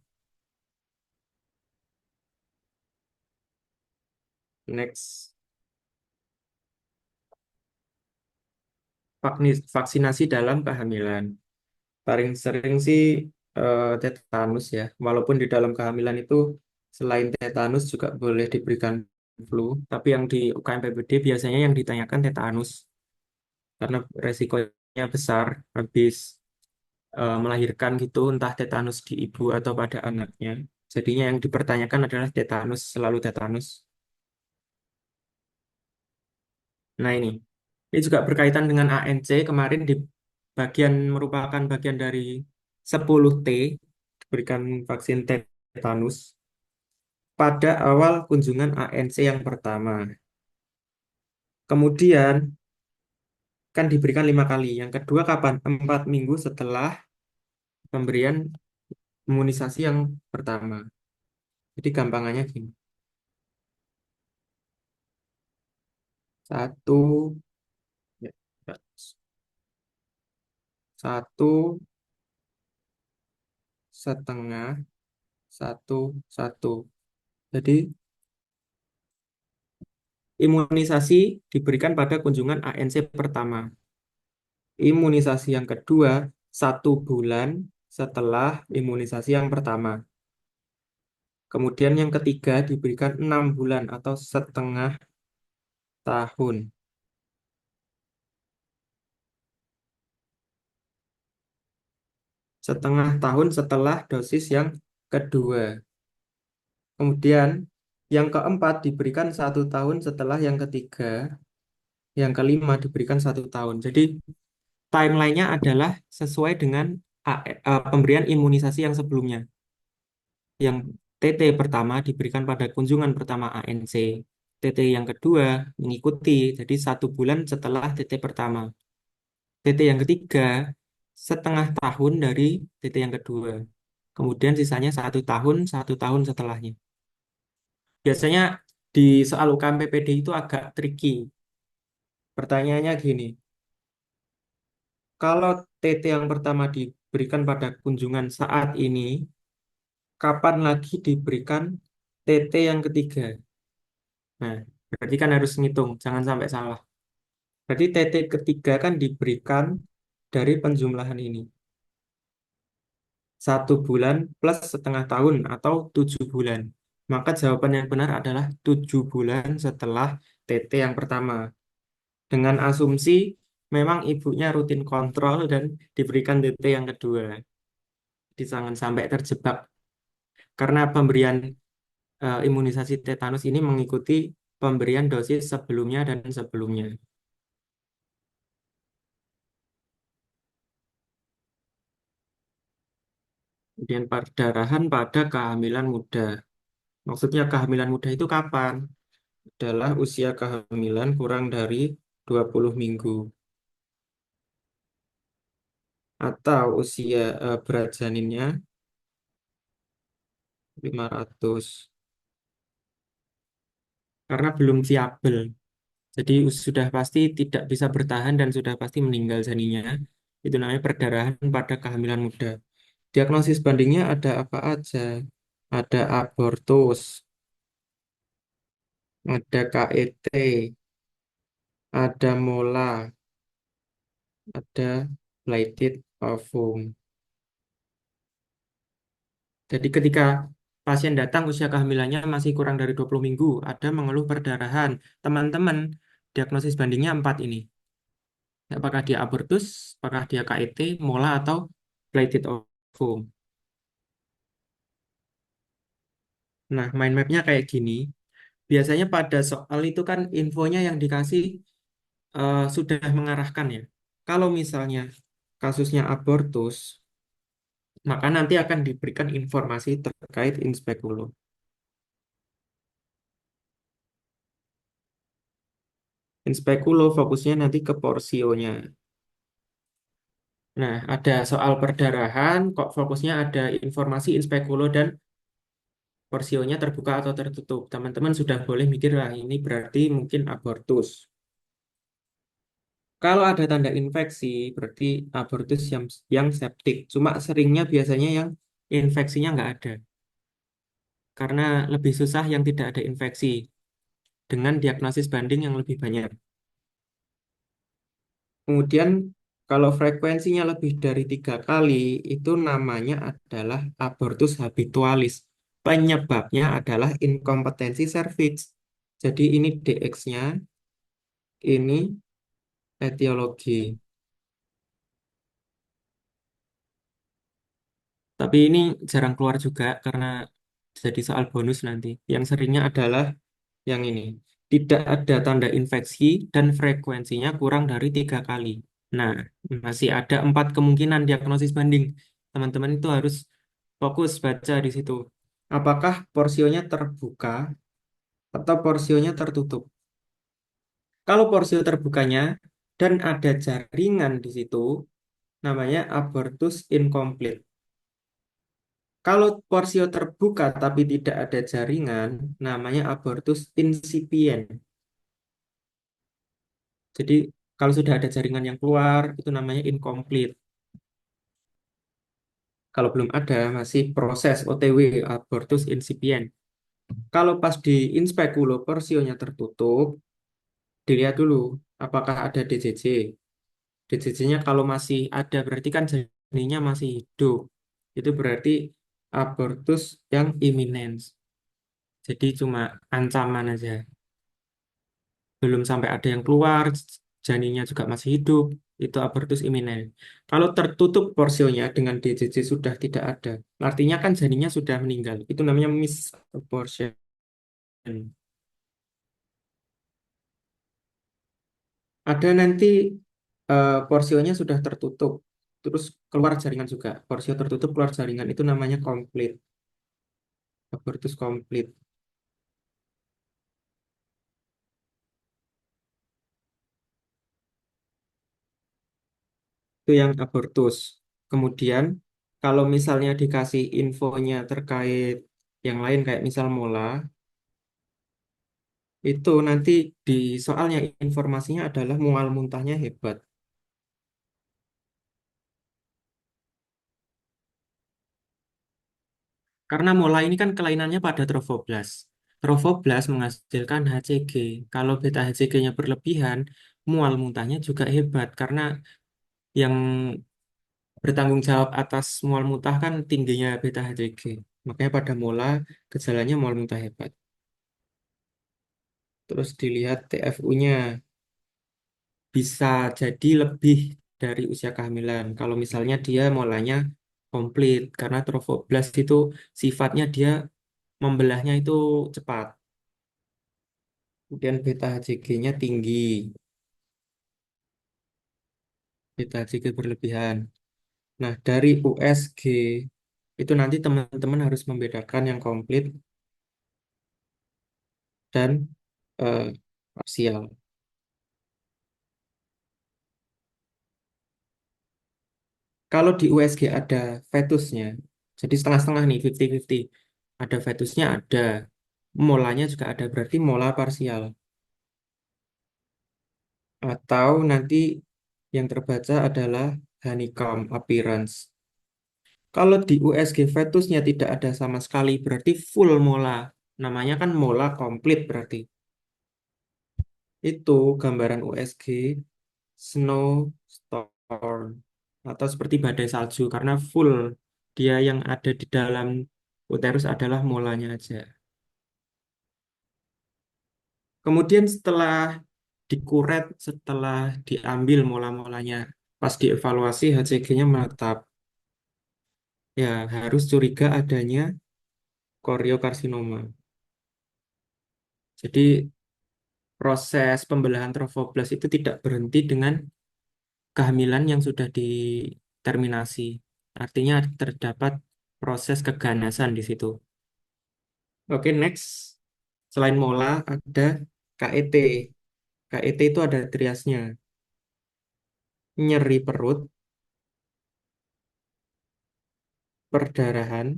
Next, vaksinasi dalam kehamilan. Paling sering sih tetanus ya. Walaupun di dalam kehamilan itu selain tetanus juga boleh diberikan flu. Tapi yang di UKM PBD biasanya yang ditanyakan tetanus karena resikonya besar habis melahirkan gitu, entah tetanus di ibu atau pada anaknya. Jadinya yang dipertanyakan adalah tetanus, selalu tetanus. Nah ini juga berkaitan dengan ANC kemarin di bagian merupakan bagian dari 10T diberikan vaksin tetanus pada awal kunjungan ANC yang pertama. Kemudian kan diberikan 5 kali. Yang kedua kapan? 4 minggu setelah pemberian imunisasi yang pertama. Jadi gampangannya gini. Satu, ya, ya, satu setengah, satu, satu. Jadi imunisasi diberikan pada kunjungan ANC pertama. Imunisasi yang kedua 1 bulan setelah imunisasi yang pertama. Kemudian yang ketiga diberikan 6 bulan atau setengah tahun. Setengah tahun setelah dosis yang kedua. Kemudian yang keempat diberikan 1 tahun setelah yang ketiga. Yang kelima diberikan 1 tahun. Jadi timelinenya adalah sesuai dengan pemberian imunisasi yang sebelumnya. Yang TT pertama diberikan pada kunjungan pertama ANC. TT yang kedua mengikuti, jadi 1 bulan setelah TT pertama. TT yang ketiga setengah tahun dari TT yang kedua. Kemudian sisanya 1 tahun, 1 tahun setelahnya. Biasanya di soal UKM PPD itu agak tricky. Pertanyaannya gini, kalau TT yang pertama diberikan pada kunjungan saat ini, kapan lagi diberikan TT yang ketiga? Nah, berarti kan harus ngitung, jangan sampai salah. Berarti TT ketiga kan diberikan dari penjumlahan ini. 1 bulan plus setengah tahun atau 7 bulan. Maka jawaban yang benar adalah 7 bulan setelah TT yang pertama. Dengan asumsi memang ibunya rutin kontrol dan diberikan TT yang kedua. Jadi jangan sampai terjebak. Karena pemberian imunisasi tetanus ini mengikuti pemberian dosis sebelumnya dan sebelumnya. Kemudian perdarahan pada kehamilan muda. Maksudnya kehamilan muda itu kapan? Adalah usia kehamilan kurang dari 20 minggu. Atau usia berat janinnya 500. Karena belum viabel. Jadi sudah pasti tidak bisa bertahan dan sudah pasti meninggal janinnya. Itu namanya perdarahan pada kehamilan muda. Diagnosis bandingnya ada apa aja? Ada abortus, ada KET, ada mola, ada blighted ovum. Jadi ketika pasien datang usia kehamilannya masih kurang dari 20 minggu, ada mengeluh perdarahan. Teman-teman, diagnosis bandingnya 4 ini. Apakah dia abortus, apakah dia KET, mola, atau blighted ovum. Nah, mind mapnya kayak gini. Biasanya pada soal itu kan infonya yang dikasih sudah mengarahkan ya. Kalau misalnya kasusnya abortus, maka nanti akan diberikan informasi terkait inspekulum. Inspekulo fokusnya nanti ke porsionya. Nah, ada soal perdarahan, kok fokusnya ada informasi in spekulo dan porsionya terbuka atau tertutup. Teman-teman sudah boleh mikir, lah ini berarti mungkin abortus. Kalau ada tanda infeksi, berarti abortus yang septik. Cuma seringnya biasanya yang infeksinya nggak ada. Karena lebih susah yang tidak ada infeksi dengan diagnosis banding yang lebih banyak. Kemudian kalau frekuensinya lebih dari 3 kali, itu namanya adalah abortus habitualis. Penyebabnya adalah inkompetensi serviks. Jadi ini DX-nya, ini etiologi. Tapi ini jarang keluar juga karena jadi soal bonus nanti. Yang seringnya adalah yang ini. Tidak ada tanda infeksi dan frekuensinya kurang dari 3 kali. Nah, masih ada 4 kemungkinan diagnosis banding. Teman-teman itu harus fokus baca di situ. Apakah porsionya terbuka atau porsionya tertutup? Kalau porsio terbukanya dan ada jaringan di situ, namanya abortus incomplete. Kalau porsio terbuka tapi tidak ada jaringan, namanya abortus insipient. Jadi kalau sudah ada jaringan yang keluar, itu namanya incomplete. Kalau belum ada, masih proses OTW, abortus incipient. Kalau pas di inspekulo porsionya tertutup, dilihat dulu apakah ada DJJ. DJJ-nya kalau masih ada, berarti kan janinnya masih hidup. Itu berarti abortus yang imminence. Jadi cuma ancaman aja. Belum sampai ada yang keluar, janinnya juga masih hidup, itu abortus iminen. Kalau tertutup porsionya dengan DJJ sudah tidak ada, artinya kan janinnya sudah meninggal. Itu namanya miss abortion. Ada nanti porsionya sudah tertutup, terus keluar jaringan juga. Porsio tertutup keluar jaringan itu namanya complete, abortus complete. Itu yang abortus. Kemudian kalau misalnya dikasih infonya terkait yang lain kayak misal mola, itu nanti di soalnya informasinya adalah mual muntahnya hebat. Karena mola ini kan kelainannya pada trofoblast. Trofoblast menghasilkan HCG. Kalau beta HCG-nya berlebihan, mual muntahnya juga hebat. Karena yang bertanggung jawab atas mual muntah kan tingginya beta HCG. Makanya pada mola gejalanya mual muntah hebat. Terus dilihat TFU-nya. Bisa jadi lebih dari usia kehamilan. Kalau misalnya dia molanya komplit, karena trofoblast itu sifatnya dia membelahnya itu cepat. Kemudian beta HCG-nya tinggi, beta HCG berlebihan. Nah, dari USG itu nanti teman-teman harus membedakan yang komplit dan parsial. Kalau di USG ada fetusnya, jadi setengah-setengah nih, 50-50. Ada fetusnya, ada. Molanya juga ada, berarti mola parsial. Atau nanti yang terbaca adalah honeycomb appearance. Kalau di USG fetusnya tidak ada sama sekali, berarti full mola. Namanya kan mola komplit berarti. Itu gambaran USG snowstorm atau seperti badai salju karena full dia yang ada di dalam uterus adalah molanya aja. Kemudian setelah dikuret, setelah diambil mola-molanya, pas dievaluasi HCG-nya menetap. Ya, harus curiga adanya koriokarsinoma. Jadi proses pembelahan trofoblast itu tidak berhenti dengan kehamilan yang sudah diterminasi. Artinya terdapat proses keganasan di situ. Oke, next. Selain mola ada KET. KET itu ada triasnya. Nyeri perut, perdarahan,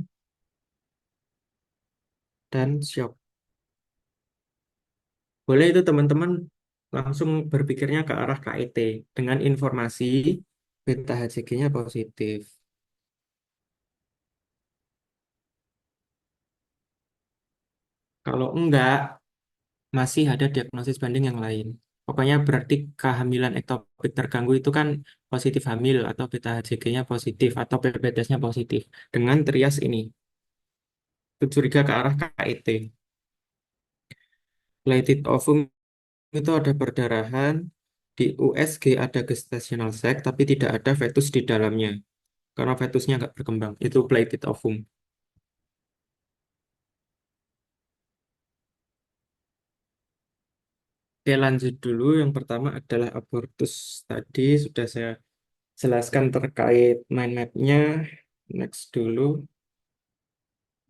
dan shock. Boleh itu teman-teman langsung berpikirnya ke arah KIT dengan informasi beta HCG-nya positif. Kalau enggak, masih ada diagnosis banding yang lain. Pokoknya berarti kehamilan ektopik terganggu itu kan positif hamil atau beta HCG-nya positif atau PPTS-nya positif. Dengan trias ini, itu curiga ke arah KIT. Dilated ovum itu ada perdarahan, di USG ada gestational sac, tapi tidak ada fetus di dalamnya. Karena fetusnya nggak berkembang. Itu plated ovum. Oke, lanjut dulu. Yang pertama adalah abortus. Tadi sudah saya jelaskan terkait mind map-nya. Next dulu.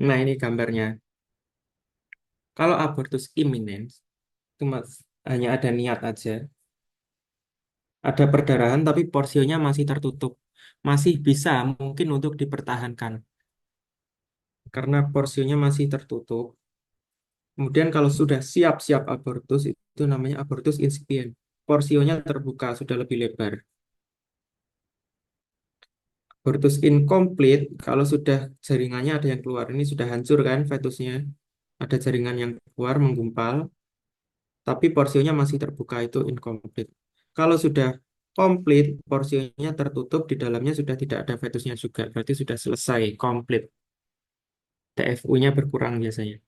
Nah, ini gambarnya. Kalau abortus imminent, itu hanya ada niat aja. Ada perdarahan, tapi porsinya masih tertutup. Masih bisa mungkin untuk dipertahankan. Karena porsinya masih tertutup. Kemudian kalau sudah siap-siap abortus, itu namanya abortus incipient. Porsionya terbuka, sudah lebih lebar. Abortus incomplete, kalau sudah jaringannya ada yang keluar, ini sudah hancur kan fetusnya. Ada jaringan yang keluar menggumpal, tapi porsinya masih terbuka, itu incomplete. Kalau sudah komplit, porsinya tertutup, di dalamnya sudah tidak ada fetusnya juga, berarti sudah selesai, komplit. TFU-nya berkurang biasanya.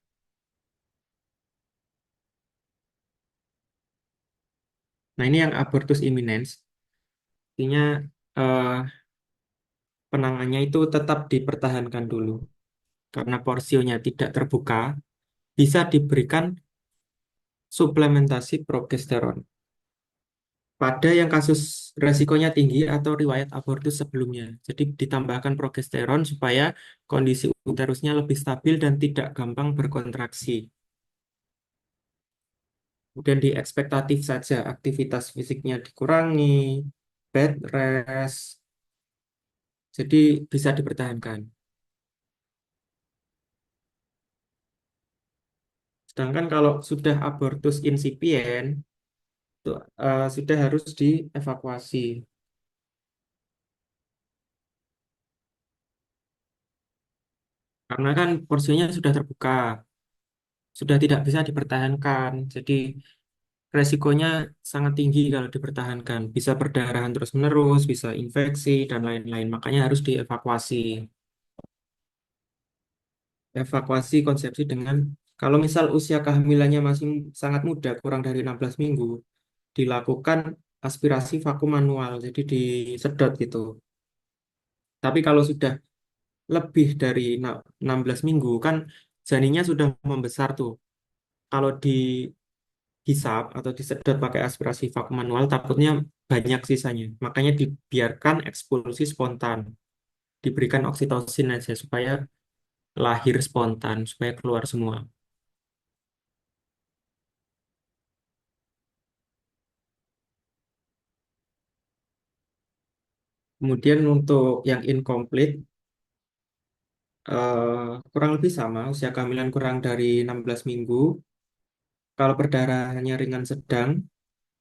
Nah, ini yang abortus imminens. Artinya eh, penanganannya itu tetap dipertahankan dulu. Karena porsionya tidak terbuka, bisa diberikan suplementasi progesteron. Pada yang kasus resikonya tinggi atau riwayat abortus sebelumnya. Jadi ditambahkan progesteron supaya kondisi uterusnya lebih stabil dan tidak gampang berkontraksi. Kemudian di ekspektatif saja, aktivitas fisiknya dikurangi, bed rest, jadi bisa dipertahankan. Sedangkan kalau sudah abortus insipient, itu sudah harus dievakuasi. Karena kan porsinya sudah terbuka, sudah tidak bisa dipertahankan. Jadi resikonya sangat tinggi kalau dipertahankan. Bisa perdarahan terus-menerus, bisa infeksi, dan lain-lain. Makanya harus dievakuasi. Evakuasi konsepsi dengan, kalau misal usia kehamilannya masih sangat muda, kurang dari 16 minggu, dilakukan aspirasi vakum manual, jadi disedot gitu. Tapi kalau sudah lebih dari 16 minggu, kan janinnya sudah membesar tuh. Kalau dihisap atau disedot pakai aspirasi vakum manual, takutnya banyak sisanya. Makanya dibiarkan ekspulsi spontan. Diberikan oksitosin aja supaya lahir spontan, supaya keluar semua. Kemudian untuk yang incomplete, kurang lebih sama, usia kehamilan kurang dari 16 minggu. Kalau perdarahannya ringan sedang,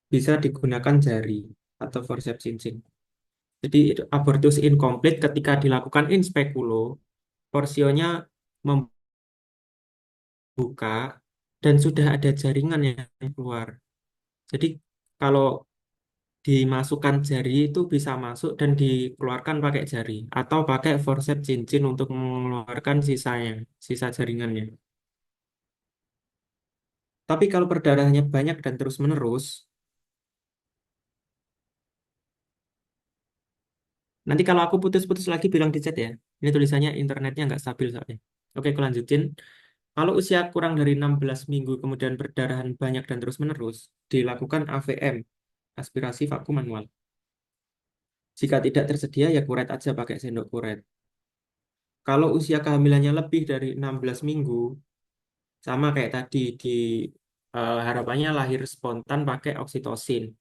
bisa digunakan jari atau forceps cincin. Jadi abortus incomplete ketika dilakukan in speculo, porsionya membuka dan sudah ada jaringan yang keluar. Jadi kalau dimasukkan jari itu bisa masuk dan dikeluarkan pakai jari atau pakai forceps cincin untuk mengeluarkan sisanya, sisa jaringannya. Tapi kalau perdarahannya banyak dan terus-menerus, nanti kalau aku putus-putus lagi bilang di chat ya. Ini tulisannya internetnya nggak stabil soalnya. Oke, aku lanjutin. Kalau usia kurang dari 16 minggu kemudian perdarahan banyak dan terus-menerus, dilakukan AVM, aspirasi vakum manual. Jika tidak tersedia, ya kuret aja pakai sendok kuret. Kalau usia kehamilannya lebih dari 16 minggu, sama kayak tadi, harapannya lahir spontan pakai oksitosin,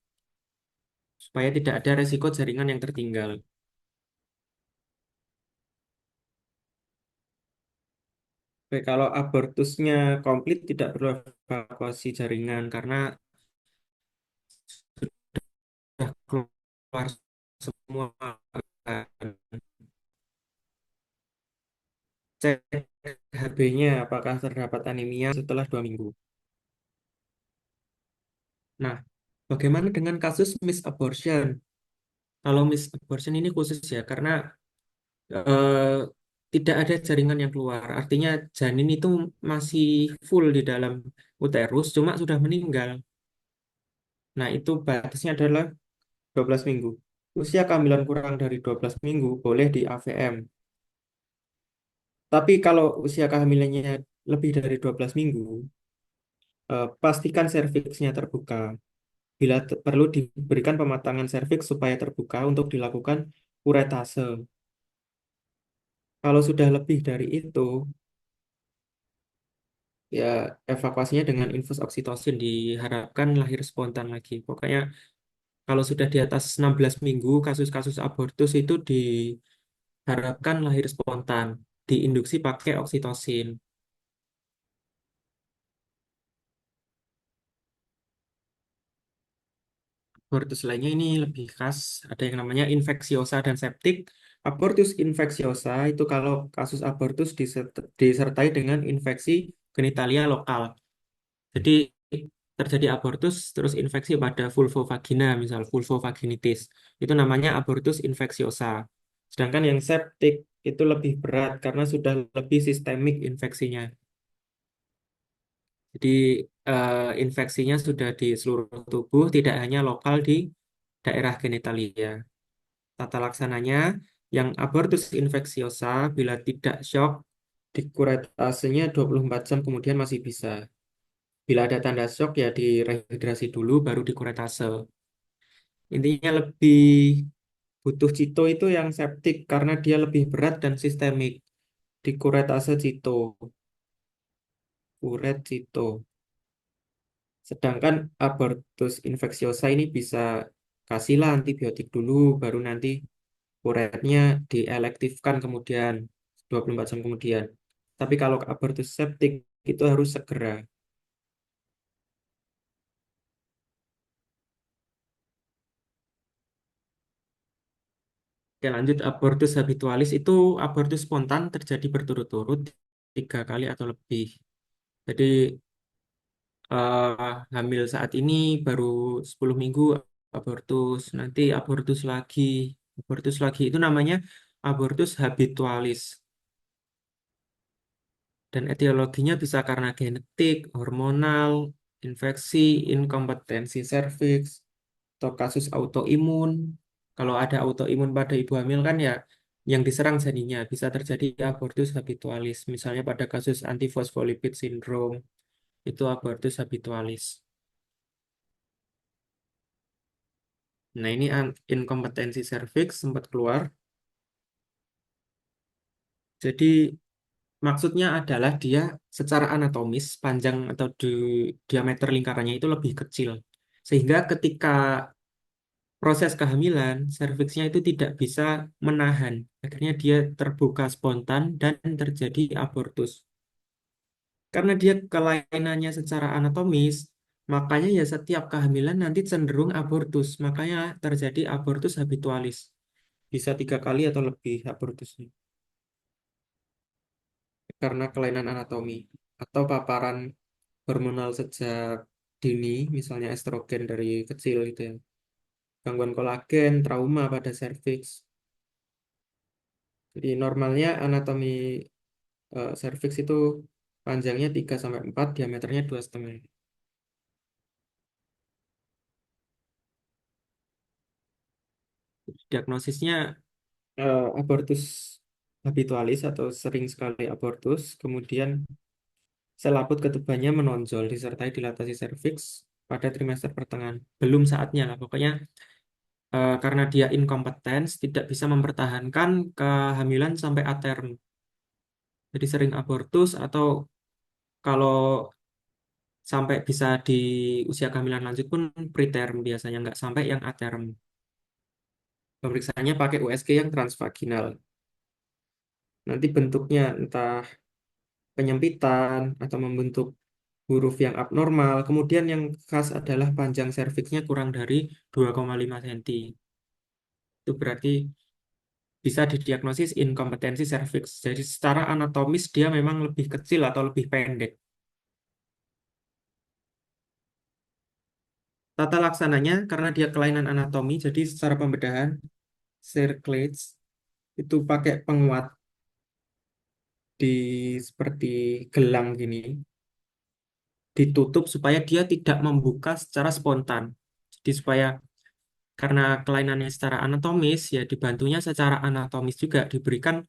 supaya tidak ada resiko jaringan yang tertinggal. Baik, kalau abortusnya komplit tidak perlu evakuasi jaringan karena sudah keluar semua. Cek HB-nya apakah terdapat anemia setelah 2 minggu. Nah, bagaimana dengan kasus misabortion? Kalau misabortion ini khusus ya, karena eh, tidak ada jaringan yang keluar. Artinya janin itu masih full di dalam uterus, cuma sudah meninggal. Nah, itu batasnya adalah 12 minggu. Usia kehamilan kurang dari 12 minggu boleh di AVM. Tapi kalau usia kehamilannya lebih dari 12 minggu, pastikan serviksnya terbuka. Bila perlu diberikan pematangan serviks supaya terbuka untuk dilakukan uretase. Kalau sudah lebih dari itu, ya evakuasinya dengan infus oksitosin diharapkan lahir spontan lagi. Pokoknya kalau sudah di atas 16 minggu, kasus-kasus abortus itu diharapkan lahir spontan, diinduksi pakai oksitosin. Abortus lainnya ini lebih khas, ada yang namanya infeksiosa dan septik. Abortus infeksiosa itu kalau kasus abortus disertai dengan infeksi genitalia lokal. Jadi terjadi abortus terus infeksi pada vulvovagina, misal vulvovaginitis. Itu namanya abortus infeksiosa. Sedangkan yang septik itu lebih berat karena sudah lebih sistemik infeksinya. Jadi infeksinya sudah di seluruh tubuh, tidak hanya lokal di daerah genitalia. Tata laksananya, yang abortus infeksiosa bila tidak shock, dikuretasenya 24 jam kemudian masih bisa. Bila ada tanda shock ya direhidrasi dulu baru dikuretase. Intinya lebih butuh cito itu yang septik karena dia lebih berat dan sistemik. Dikuretase cito, kuret cito. Sedangkan abortus infeksiosa ini bisa kasihlah antibiotik dulu baru nanti kuretnya dielektifkan kemudian 24 jam kemudian. Tapi kalau abortus septik itu harus segera. Oke, lanjut abortus habitualis itu abortus spontan terjadi berturut-turut 3 kali atau lebih. Jadi hamil saat ini baru 10 minggu abortus, nanti abortus lagi itu namanya abortus habitualis. Dan etiologinya bisa karena genetik, hormonal, infeksi, inkompetensi serviks, atau kasus autoimun. Kalau ada autoimun pada ibu hamil kan ya yang diserang janinnya bisa terjadi abortus habitualis. Misalnya pada kasus antifosfolipid syndrome itu abortus habitualis. Nah ini inkompetensi serviks sempat keluar. Jadi maksudnya adalah dia secara anatomis panjang atau diameter lingkarannya itu lebih kecil. Sehingga ketika proses kehamilan, serviksnya itu tidak bisa menahan. Akhirnya dia terbuka spontan dan terjadi abortus. Karena dia kelainannya secara anatomis, makanya ya setiap kehamilan nanti cenderung abortus. Makanya terjadi abortus habitualis. Bisa 3 kali atau lebih abortusnya. Karena kelainan anatomi atau paparan hormonal sejak dini, misalnya estrogen dari kecil gitu ya. Gangguan kolagen, trauma pada serviks. Jadi normalnya anatomi serviks itu panjangnya 3 sampai 4, diameternya 2,5. Diagnosisnya abortus habitualis atau sering sekali abortus, kemudian selaput ketubannya menonjol disertai dilatasi serviks pada trimester pertengahan. Belum saatnya lah, pokoknya karena dia inkompeten, tidak bisa mempertahankan kehamilan sampai aterm. Jadi sering abortus atau kalau sampai bisa di usia kehamilan lanjut pun preterm biasanya nggak sampai yang aterm. Pemeriksaannya pakai USG yang transvaginal. Nanti bentuknya entah penyempitan atau membentuk huruf yang abnormal. Kemudian yang khas adalah panjang serviksnya kurang dari 2,5 cm. Itu berarti bisa didiagnosis inkompetensi serviks. Jadi secara anatomis dia memang lebih kecil atau lebih pendek. Tata laksananya karena dia kelainan anatomi, jadi secara pembedahan cerclages itu pakai penguat di seperti gelang gini, ditutup supaya dia tidak membuka secara spontan. Jadi supaya karena kelainannya secara anatomis, ya dibantunya secara anatomis juga diberikan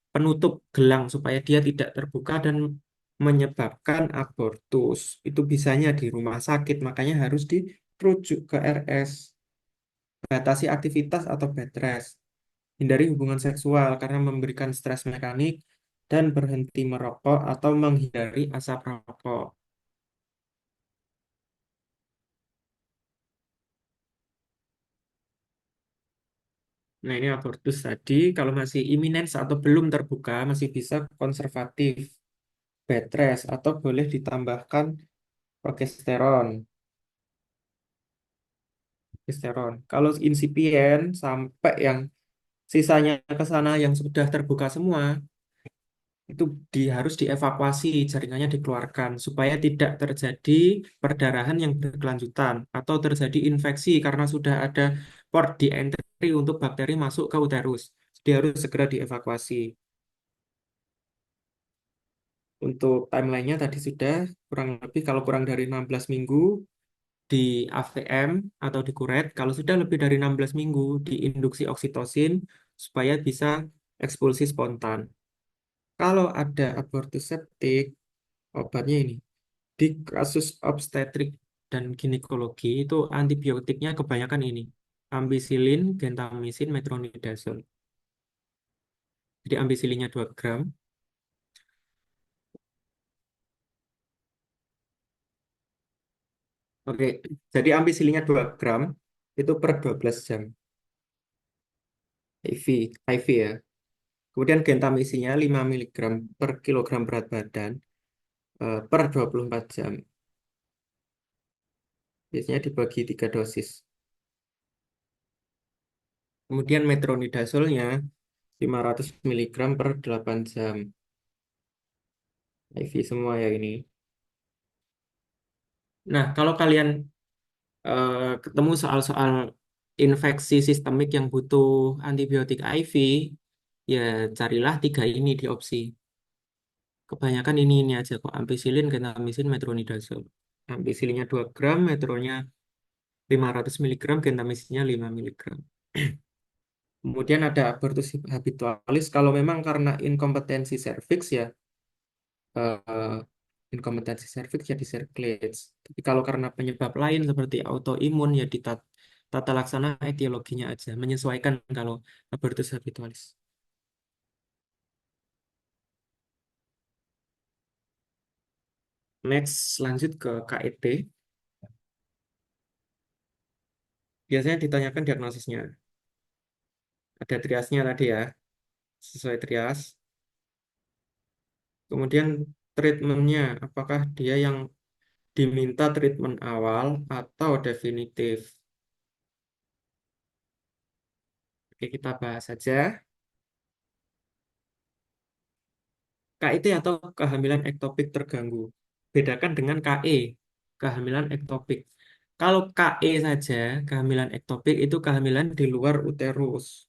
penutup gelang supaya dia tidak terbuka dan menyebabkan abortus. Itu bisanya di rumah sakit, makanya harus dirujuk ke RS. Batasi aktivitas atau bed rest. Hindari hubungan seksual karena memberikan stres mekanik dan berhenti merokok atau menghindari asap rokok. Nah, ini abortus tadi, kalau masih imminence atau belum terbuka, masih bisa konservatif, bed rest, atau boleh ditambahkan progesteron. Progesteron. Kalau insipien sampai yang sisanya ke sana yang sudah terbuka semua, itu harus dievakuasi, jaringannya dikeluarkan supaya tidak terjadi perdarahan yang berkelanjutan atau terjadi infeksi karena sudah ada port di entry untuk bakteri masuk ke uterus. Jadi harus segera dievakuasi. Untuk timelinenya tadi sudah kurang lebih kalau kurang dari 16 minggu di AVM atau di kuret, kalau sudah lebih dari 16 minggu diinduksi oksitosin supaya bisa ekspulsi spontan. Kalau ada abortus septik, obatnya ini. Di kasus obstetrik dan ginekologi itu antibiotiknya kebanyakan ini. Ampicillin, gentamicin, metronidazole. Jadi ampicillinnya 2 gram. Oke, jadi ampicillinnya 2 gram itu per 12 jam. IV, IV ya. Kemudian gentamicin-nya 5 miligram per kilogram berat badan per 24 jam. Biasanya dibagi 3 dosis. Kemudian metronidazolnya 500 miligram per 8 jam. IV semua ya ini. Nah, kalau kalian ketemu soal-soal infeksi sistemik yang butuh antibiotik IV, ya carilah tiga ini di opsi. Kebanyakan ini aja kok, ampicillin, gentamicin, metronidazole. Ampicillinnya 2 gram, metronya 500 miligram, gentamicinnya 5 miligram. Kemudian ada abortus habitualis, kalau memang karena inkompetensi serviks ya, eh, inkompetensi serviks ya di cerclages. Tapi kalau karena penyebab lain seperti autoimun ya di tata laksana etiologinya aja, menyesuaikan kalau abortus habitualis. Next, lanjut ke KET. Biasanya ditanyakan diagnosisnya. Ada triasnya tadi ya, sesuai trias. Kemudian treatmentnya, apakah dia yang diminta treatment awal atau definitif? Oke, kita bahas saja. KIT atau kehamilan ektopik terganggu. Bedakan dengan KE, kehamilan ektopik. Kalau KE saja, kehamilan ektopik itu kehamilan di luar uterus.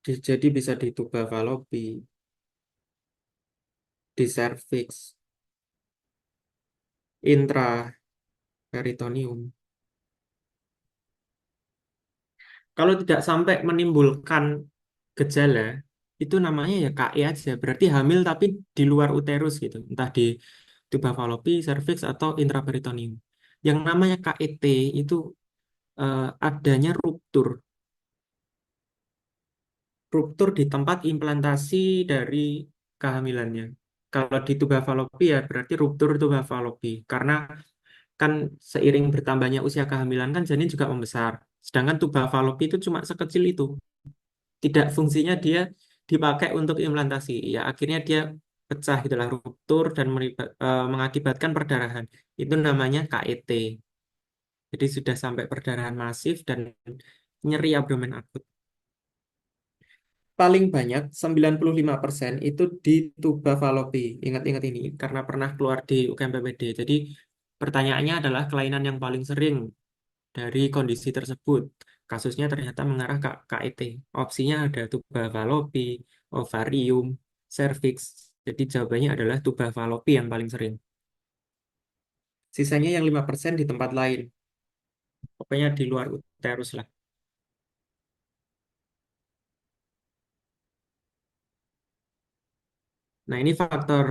Jadi bisa di tuba falopi, di serviks, intraperitoneum. Kalau tidak sampai menimbulkan gejala, itu namanya ya KE aja. Berarti hamil tapi di luar uterus gitu. Entah di tuba falopi, serviks, atau intraperitoneum. Yang namanya KET itu adanya ruptur. Ruptur di tempat implantasi dari kehamilannya. Kalau di tuba falopi ya berarti ruptur tuba falopi. Karena kan seiring bertambahnya usia kehamilan kan janin juga membesar. Sedangkan tuba falopi itu cuma sekecil itu. Tidak fungsinya dia dipakai untuk implantasi. Ya, akhirnya dia pecah gitulah, ruptur dan mengakibatkan perdarahan. Itu namanya KET. Jadi sudah sampai perdarahan masif dan nyeri abdomen akut. Paling banyak 95% itu di tuba falopi. Ingat-ingat ini karena pernah keluar di UKMPPD. Jadi pertanyaannya adalah kelainan yang paling sering dari kondisi tersebut. Kasusnya ternyata mengarah ke KET. Opsinya ada tuba falopi, ovarium, cervix. Jadi jawabannya adalah tuba falopi yang paling sering. Sisanya yang 5% di tempat lain. Pokoknya di luar uterus lah. Nah, ini faktor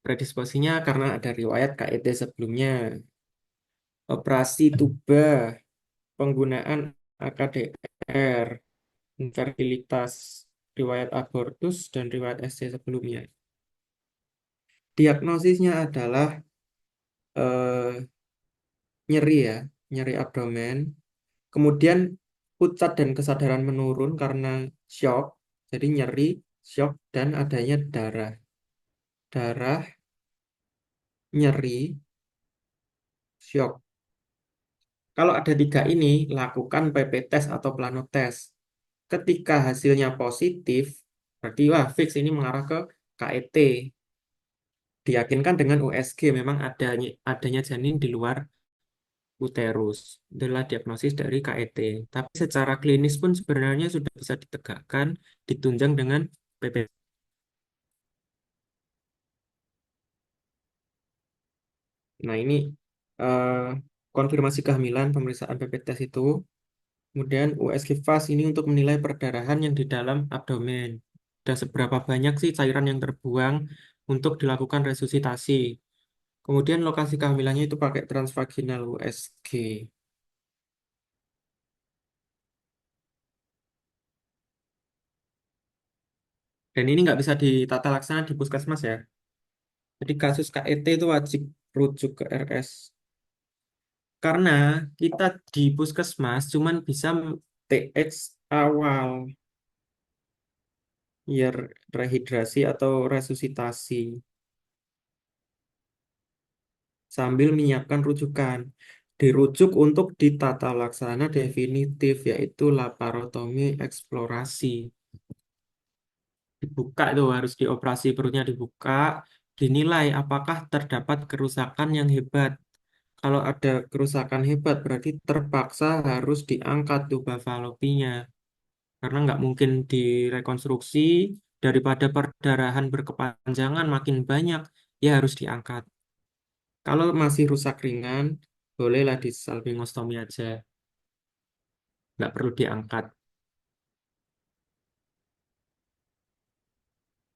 predisposinya karena ada riwayat KET sebelumnya. Operasi tuba, penggunaan AKDR, infertilitas, riwayat abortus, dan riwayat SC sebelumnya. Diagnosisnya adalah eh, nyeri ya, nyeri abdomen. Kemudian pucat dan kesadaran menurun karena shock. Jadi nyeri, shock, dan adanya darah. Darah, nyeri, shock. Kalau ada tiga ini, lakukan PP test atau plano test. Ketika hasilnya positif, berarti wah fix ini mengarah ke KET. Diyakinkan dengan USG memang adanya janin di luar uterus. Itulah diagnosis dari KET. Tapi secara klinis pun sebenarnya sudah bisa ditegakkan, ditunjang dengan PP. Nah, ini eh, konfirmasi kehamilan pemeriksaan PP test itu. Kemudian USG fast ini untuk menilai perdarahan yang di dalam abdomen. Dan seberapa banyak sih cairan yang terbuang untuk dilakukan resusitasi. Kemudian lokasi kehamilannya itu pakai transvaginal USG. Dan ini nggak bisa ditata laksana di puskesmas ya. Jadi kasus KET itu wajib rujuk ke RS. Karena kita di puskesmas cuman bisa TX awal, ya rehidrasi atau resusitasi. Sambil menyiapkan rujukan. Dirujuk untuk ditata laksana definitif, yaitu laparotomi eksplorasi. Dibuka tuh, harus dioperasi perutnya dibuka, dinilai apakah terdapat kerusakan yang hebat. Kalau ada kerusakan hebat, berarti terpaksa harus diangkat tuba falopinya. Karena nggak mungkin direkonstruksi, daripada perdarahan berkepanjangan makin banyak, ya harus diangkat. Kalau masih rusak ringan, bolehlah di salpingostomi aja, nggak perlu diangkat.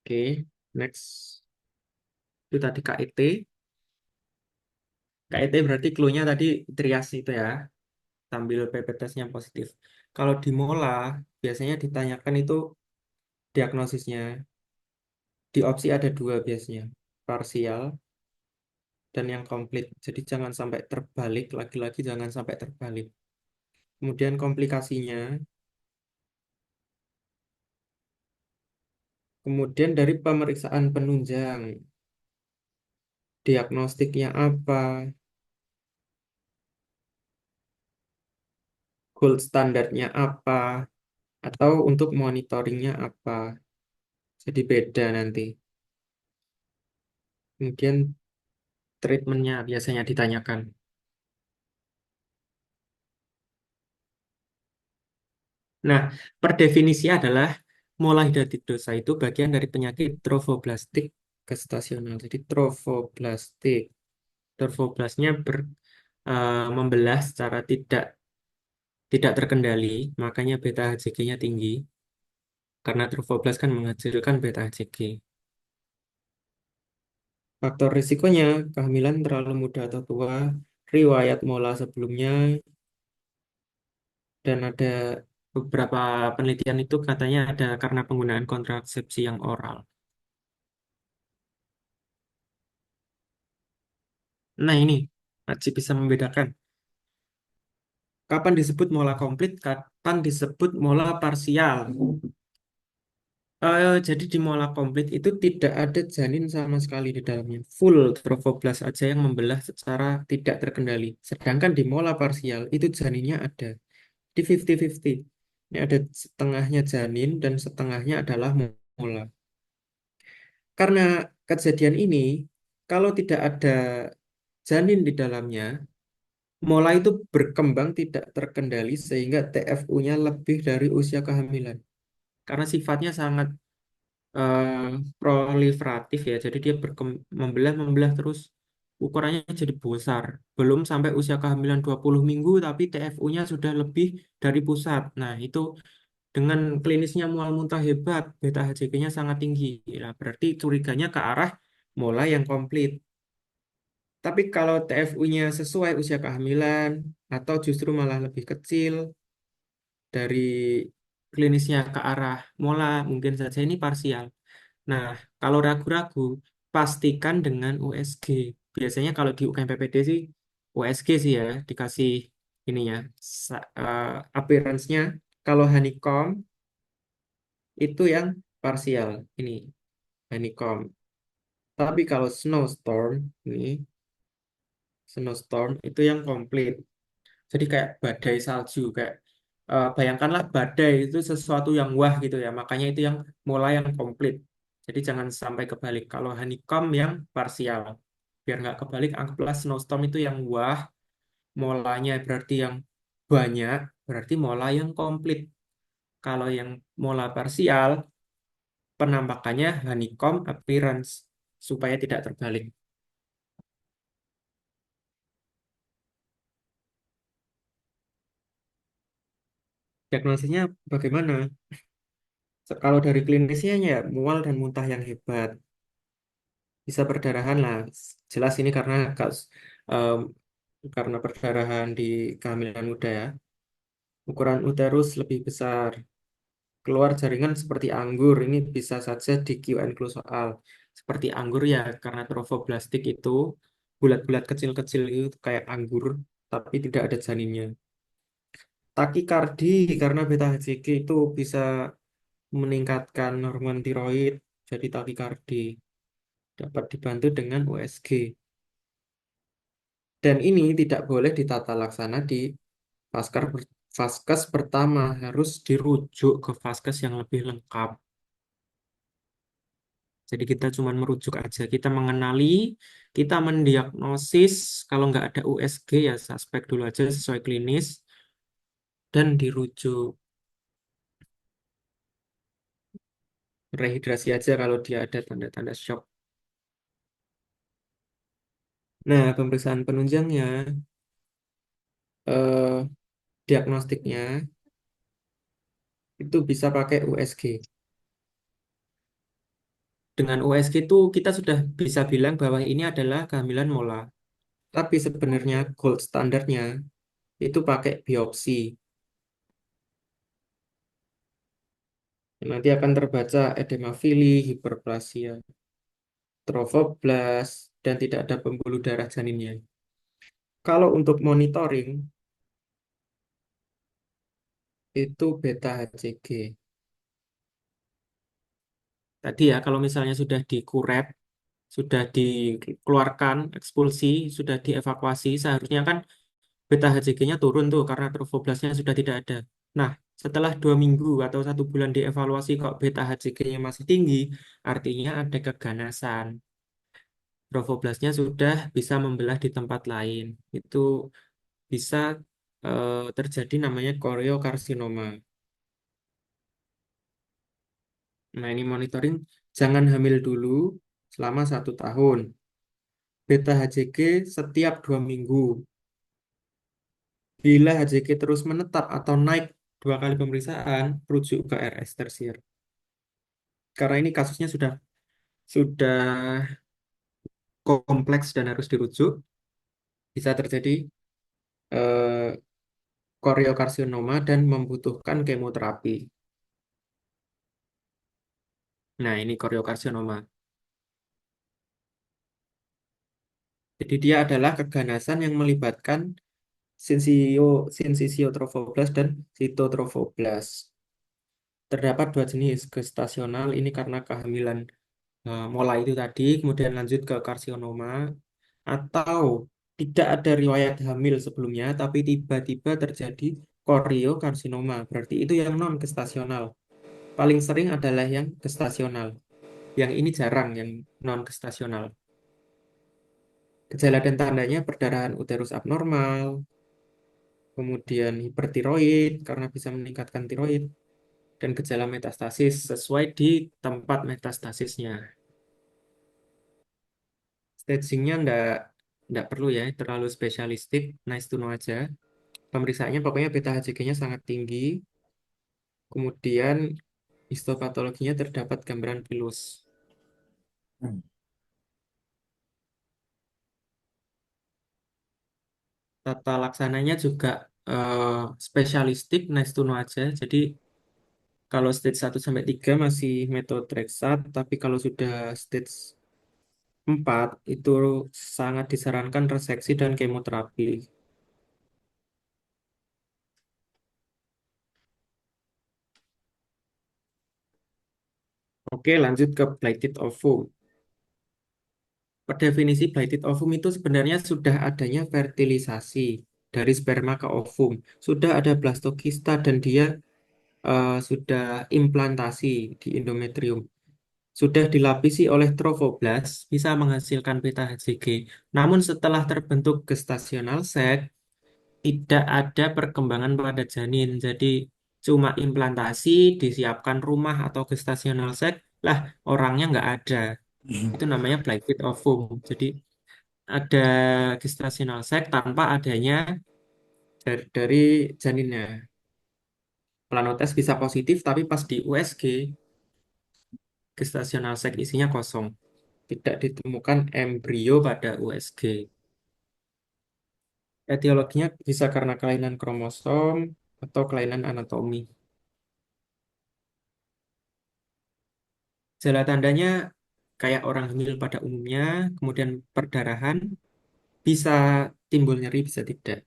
Oke, next. Itu tadi KET. KET berarti clue-nya tadi trias itu ya, sambil PP testnya positif. Kalau di Mola, biasanya ditanyakan itu diagnosisnya. Di opsi ada dua biasanya, parsial dan yang komplit. Jadi jangan sampai terbalik, lagi-lagi jangan sampai terbalik. Kemudian komplikasinya, kemudian dari pemeriksaan penunjang, diagnostiknya apa, gold standarnya apa, atau untuk monitoringnya apa. Jadi beda nanti. Kemudian treatmentnya biasanya ditanyakan. Nah, per definisi adalah molahidatidosa itu bagian dari penyakit trophoblastik gestasional. Jadi trophoblastik, trophoblasnya membelah secara tidak terkendali, makanya beta HCG-nya tinggi. Karena trophoblas kan menghasilkan beta HCG. Faktor risikonya, kehamilan terlalu muda atau tua, riwayat mola sebelumnya, dan ada beberapa penelitian itu katanya ada karena penggunaan kontrasepsi yang oral. Nah ini, wajib bisa membedakan. Kapan disebut mola komplit, kapan disebut mola parsial. Jadi di mola komplit itu tidak ada janin sama sekali di dalamnya. Full trophoblast aja yang membelah secara tidak terkendali. Sedangkan di mola parsial itu janinnya ada. Di 50-50. Ini ada setengahnya janin dan setengahnya adalah mola. Karena kejadian ini, kalau tidak ada janin di dalamnya, mola itu berkembang tidak terkendali sehingga TFU-nya lebih dari usia kehamilan. Karena sifatnya sangat eh, proliferatif ya, jadi dia membelah terus ukurannya jadi besar. Belum sampai usia kehamilan 20 minggu, tapi TFU-nya sudah lebih dari pusat. Nah, itu dengan klinisnya mual muntah hebat, beta HCG-nya sangat tinggi. Nah, berarti curiganya ke arah mola yang komplit. Tapi kalau TFU-nya sesuai usia kehamilan atau justru malah lebih kecil dari klinisnya ke arah mola, mungkin saja ini parsial. Nah, kalau ragu-ragu, pastikan dengan USG. Biasanya kalau di UKM PPD sih, USG sih ya, dikasih ini ya, appearance-nya. Kalau honeycomb, itu yang parsial, ini honeycomb. Tapi kalau snowstorm itu yang komplit. Jadi kayak badai salju, kayak bayangkanlah badai itu sesuatu yang wah gitu ya. Makanya itu yang mulai yang komplit. Jadi jangan sampai kebalik. Kalau honeycomb yang parsial, biar nggak kebalik, anggaplah snowstorm itu yang wah, molanya berarti yang banyak, berarti mola yang komplit. Kalau yang mola parsial, penampakannya honeycomb appearance supaya tidak terbalik. Diagnosisnya bagaimana? Kalau dari klinisnya ya mual dan muntah yang hebat. Bisa perdarahan lah. Jelas ini em, karena perdarahan di kehamilan muda ya. Ukuran uterus lebih besar. Keluar jaringan seperti anggur. Ini bisa saja di Q&Q soal. Seperti anggur ya, karena trophoblastik itu bulat-bulat kecil-kecil itu kayak anggur, tapi tidak ada janinnya. Takikardi karena beta HCG itu bisa meningkatkan hormon tiroid, jadi takikardi dapat dibantu dengan USG. Dan ini tidak boleh ditata laksana di vaskes pertama, harus dirujuk ke vaskes yang lebih lengkap. Jadi kita cuma merujuk aja, kita mengenali, kita mendiagnosis, kalau nggak ada USG ya suspek dulu aja sesuai klinis, dan dirujuk. Rehidrasi aja kalau dia ada tanda-tanda shock. Nah, pemeriksaan penunjangnya, eh, diagnostiknya, itu bisa pakai USG. Dengan USG itu kita sudah bisa bilang bahwa ini adalah kehamilan mola. Tapi sebenarnya gold standarnya itu pakai biopsi. Nanti akan terbaca edema fili, hiperplasia, trofoblast, dan tidak ada pembuluh darah janinnya. Kalau untuk monitoring, itu beta HCG. Tadi ya, kalau misalnya sudah dikuret, sudah dikeluarkan, ekspulsi, sudah dievakuasi, seharusnya kan beta HCG-nya turun tuh karena trofoblastnya sudah tidak ada. Nah, setelah 2 minggu atau 1 bulan dievaluasi kok beta HCG-nya masih tinggi, artinya ada keganasan. Trofoblastnya sudah bisa membelah di tempat lain. Itu bisa terjadi namanya koriokarsinoma. Nah, ini monitoring jangan hamil dulu selama 1 tahun. Beta HCG setiap 2 minggu. Bila HCG terus menetap atau naik 2 kali pemeriksaan, rujuk ke RS tersier. Karena ini kasusnya sudah kompleks dan harus dirujuk, bisa terjadi eh, koriokarsinoma dan membutuhkan kemoterapi. Nah, ini koriokarsinoma. Jadi dia adalah keganasan yang melibatkan sinsio, sinsisio dan sitotrofoblast. Terdapat dua jenis gestasional ini karena kehamilan mulai itu tadi, kemudian lanjut ke karsinoma, atau tidak ada riwayat hamil sebelumnya, tapi tiba-tiba terjadi koriokarsinoma. Berarti itu yang non gestasional. Paling sering adalah yang gestasional. Yang ini jarang yang non gestasional. Gejala dan tandanya perdarahan uterus abnormal, kemudian hipertiroid karena bisa meningkatkan tiroid, dan gejala metastasis sesuai di tempat metastasisnya. Stagingnya nggak perlu ya, terlalu spesialistik, nice to know aja. Pemeriksaannya pokoknya beta HCG-nya sangat tinggi, kemudian histopatologinya terdapat gambaran pilus. Hmm. Tata laksananya juga eh, spesialistik, nice to know aja. Jadi kalau stage 1 sampai 3 masih methotrexate, tapi kalau sudah stage 4 itu sangat disarankan reseksi dan kemoterapi. Oke, lanjut ke blighted ovum. Per definisi blighted ovum itu sebenarnya sudah adanya fertilisasi dari sperma ke ovum. Sudah ada blastokista dan dia sudah implantasi di endometrium. Sudah dilapisi oleh trofoblast, bisa menghasilkan beta HCG. Namun setelah terbentuk gestational sac, tidak ada perkembangan pada janin. Jadi cuma implantasi, disiapkan rumah atau gestational sac, lah orangnya nggak ada. Itu namanya blighted ovum. Jadi ada gestational sac tanpa adanya dari janinnya. Planotes bisa positif, tapi pas di USG, gestational sac isinya kosong. Tidak ditemukan embrio pada USG. Etiologinya bisa karena kelainan kromosom atau kelainan anatomi. Gejala tandanya kayak orang hamil pada umumnya, kemudian perdarahan, bisa timbul nyeri, bisa tidak.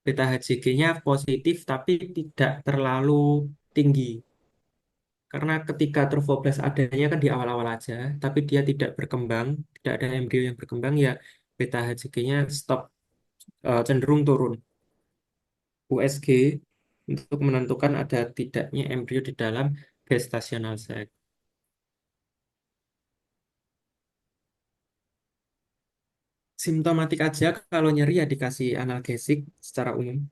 Beta HCG-nya positif tapi tidak terlalu tinggi. Karena ketika trofoblast adanya kan di awal-awal aja, tapi dia tidak berkembang, tidak ada embrio yang berkembang, ya beta HCG-nya stop, cenderung turun. USG untuk menentukan ada tidaknya embrio di dalam gestational sac. Simptomatik aja kalau nyeri ya dikasih analgesik secara umum.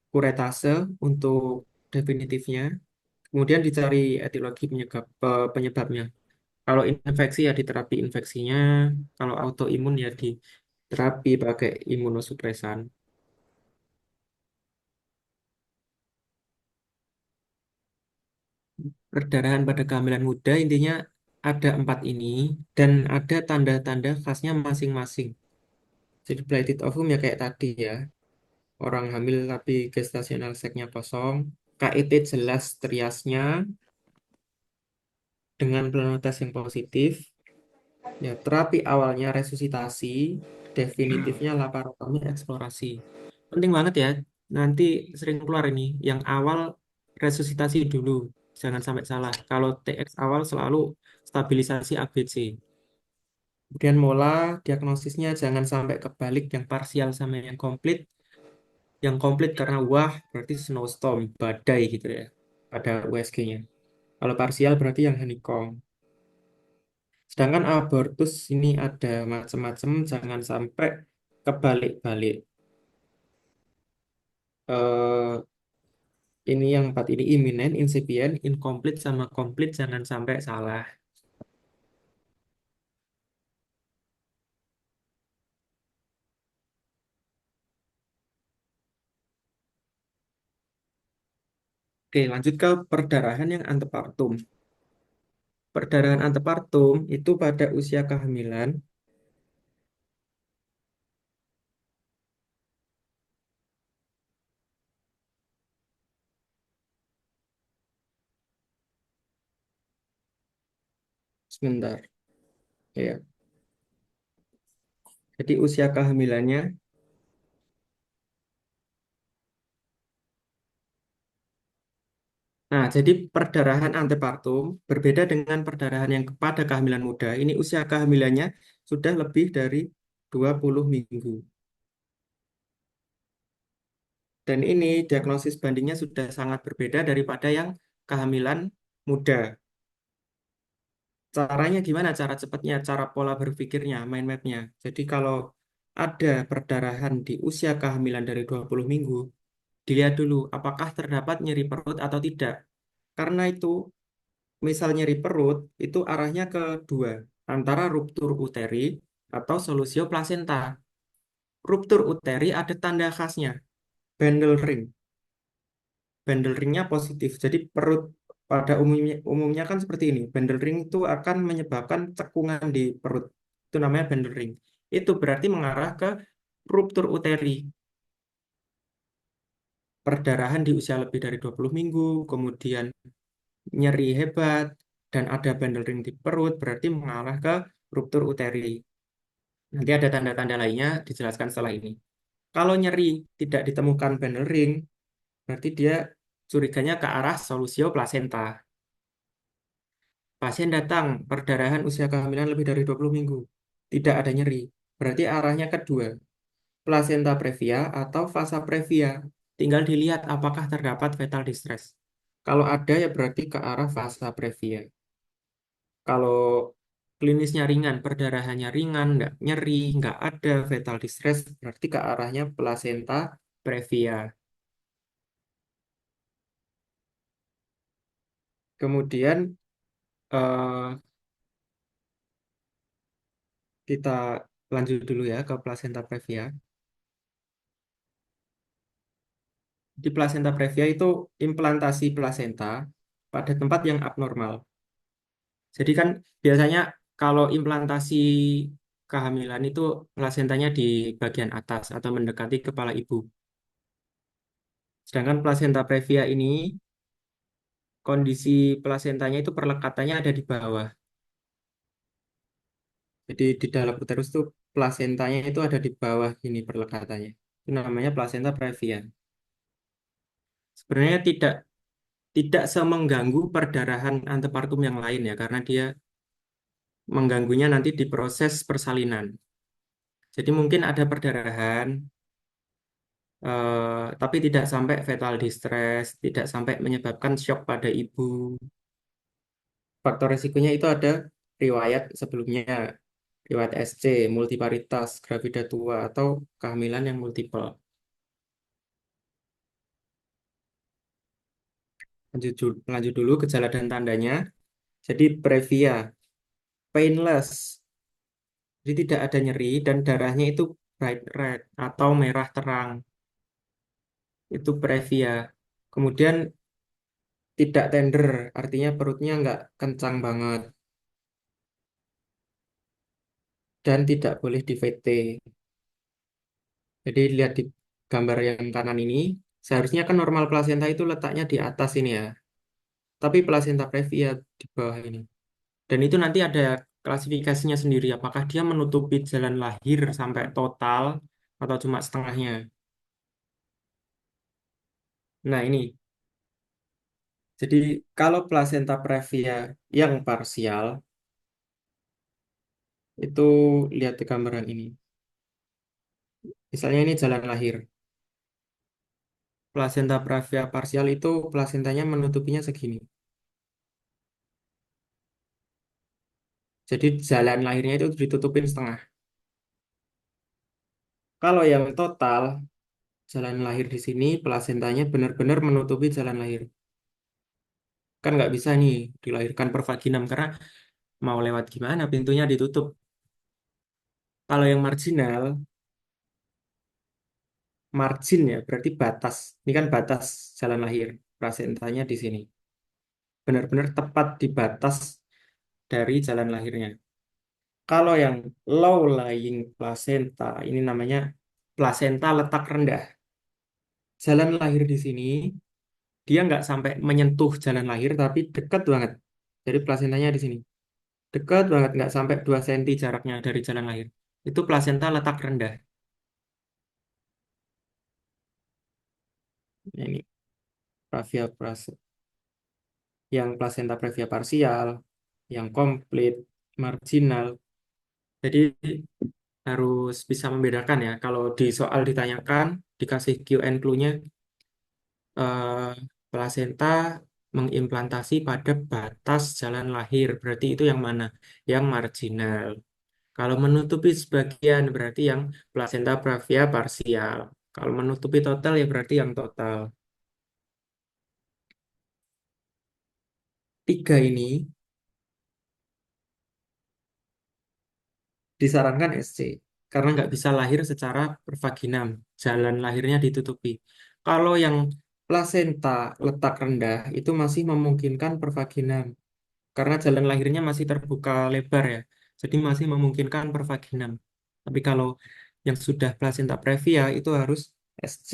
Kuretase untuk definitifnya. Kemudian dicari etiologi penyebabnya. Kalau infeksi ya diterapi infeksinya. Kalau autoimun ya diterapi pakai imunosupresan. Perdarahan pada kehamilan muda intinya ada 4 ini dan ada tanda-tanda khasnya masing-masing. Jadi blighted ovum ya kayak tadi ya. Orang hamil tapi gestational sac-nya kosong. KET jelas triasnya dengan planotes yang positif. Ya, terapi awalnya resusitasi, definitifnya laparotomi eksplorasi. Penting banget ya. Nanti sering keluar ini. Yang awal resusitasi dulu. Jangan sampai salah. Kalau TX awal selalu stabilisasi ABC. Kemudian mola diagnosisnya jangan sampai kebalik yang parsial sama yang komplit. Yang komplit karena wah berarti snowstorm, badai gitu ya pada USG-nya. Kalau parsial berarti yang honeycomb. Sedangkan abortus ini ada macam-macam, jangan sampai kebalik-balik. Eh, ini yang empat ini imminent, incipient, incomplete sama complete jangan sampai salah. Oke, lanjut ke perdarahan yang antepartum. Perdarahan antepartum itu pada usia kehamilan, sebentar. Ya, jadi usia kehamilannya Nah, jadi perdarahan antepartum berbeda dengan perdarahan yang pada kehamilan muda. Ini usia kehamilannya sudah lebih dari 20 minggu. Dan ini diagnosis bandingnya sudah sangat berbeda daripada yang kehamilan muda. Caranya gimana? Cara cepatnya, cara pola berpikirnya, mind mapnya. Jadi kalau ada perdarahan di usia kehamilan dari 20 minggu, dilihat dulu apakah terdapat nyeri perut atau tidak. Karena itu, misal nyeri perut, itu arahnya ke dua, antara ruptur uteri atau solusio plasenta. Ruptur uteri ada tanda khasnya, bundle ring. Bundle ringnya positif. Jadi perut pada umumnya kan seperti ini. Bundle ring itu akan menyebabkan cekungan di perut. Itu namanya bundle ring. Itu berarti mengarah ke ruptur uteri. Perdarahan di usia lebih dari 20 minggu, kemudian nyeri hebat, dan ada bundle ring di perut, berarti mengarah ke ruptur uteri. Nanti ada tanda-tanda lainnya dijelaskan setelah ini. Kalau nyeri tidak ditemukan bundle ring, berarti dia curiganya ke arah solusio plasenta. Pasien datang, perdarahan usia kehamilan lebih dari 20 minggu. Tidak ada nyeri. Berarti arahnya kedua, plasenta previa atau fasa previa. Tinggal dilihat apakah terdapat fetal distress. Kalau ada ya berarti ke arah fasa previa. Kalau klinisnya ringan, perdarahannya ringan, nggak nyeri, nggak ada fetal distress, berarti ke arahnya plasenta previa. Kemudian eh, kita lanjut dulu ya ke plasenta previa. Di plasenta previa itu implantasi plasenta pada tempat yang abnormal. Jadi kan biasanya kalau implantasi kehamilan itu plasentanya di bagian atas atau mendekati kepala ibu. Sedangkan plasenta previa ini kondisi plasentanya itu perlekatannya ada di bawah. Jadi di dalam uterus itu plasentanya itu ada di bawah ini perlekatannya. Itu namanya plasenta previa. Sebenarnya tidak semengganggu perdarahan antepartum yang lain ya karena dia mengganggunya nanti di proses persalinan. Jadi mungkin ada perdarahan, tapi tidak sampai fetal distress, tidak sampai menyebabkan shock pada ibu. Faktor risikonya itu ada riwayat sebelumnya, riwayat SC, multiparitas, gravida tua, atau kehamilan yang multiple. Lanjut dulu gejala dan tandanya. Jadi previa, painless, jadi tidak ada nyeri dan darahnya itu bright red atau merah terang. Itu previa. Kemudian tidak tender, artinya perutnya nggak kencang banget dan tidak boleh di VT. Jadi lihat di gambar yang kanan ini, seharusnya kan normal plasenta itu letaknya di atas ini ya, tapi plasenta previa di bawah ini. Dan itu nanti ada klasifikasinya sendiri, apakah dia menutupi jalan lahir sampai total atau cuma setengahnya. Nah ini, jadi kalau plasenta previa yang parsial, itu lihat di gambaran ini. Misalnya ini jalan lahir. Plasenta previa parsial itu plasentanya menutupinya segini. Jadi jalan lahirnya itu ditutupin setengah. Kalau yang total, jalan lahir di sini, plasentanya benar-benar menutupi jalan lahir. Kan nggak bisa nih dilahirkan per vaginam karena mau lewat gimana pintunya ditutup. Kalau yang marginal, margin ya berarti batas. Ini kan batas jalan lahir. Plasentanya di sini. Benar-benar tepat di batas dari jalan lahirnya. Kalau yang low lying placenta, ini namanya plasenta letak rendah. Jalan lahir di sini, dia nggak sampai menyentuh jalan lahir, tapi dekat banget. Jadi plasentanya di sini. Dekat banget, nggak sampai 2 cm jaraknya dari jalan lahir. Itu plasenta letak rendah. Nah, ini Pravia Prase. yang plasenta previa parsial, yang komplit, marginal. Jadi harus bisa membedakan ya. Kalau di soal ditanyakan, dikasih Q&A clue-nya, eh, plasenta mengimplantasi pada batas jalan lahir. Berarti itu yang mana? Yang marginal. Kalau menutupi sebagian berarti yang plasenta previa parsial. Kalau menutupi total ya berarti yang total. Tiga ini disarankan SC karena nggak bisa lahir secara pervaginam, jalan lahirnya ditutupi. Kalau yang plasenta letak rendah itu masih memungkinkan pervaginam karena jalan lahirnya masih terbuka lebar ya, jadi masih memungkinkan pervaginam. Tapi kalau yang sudah plasenta previa itu harus SC.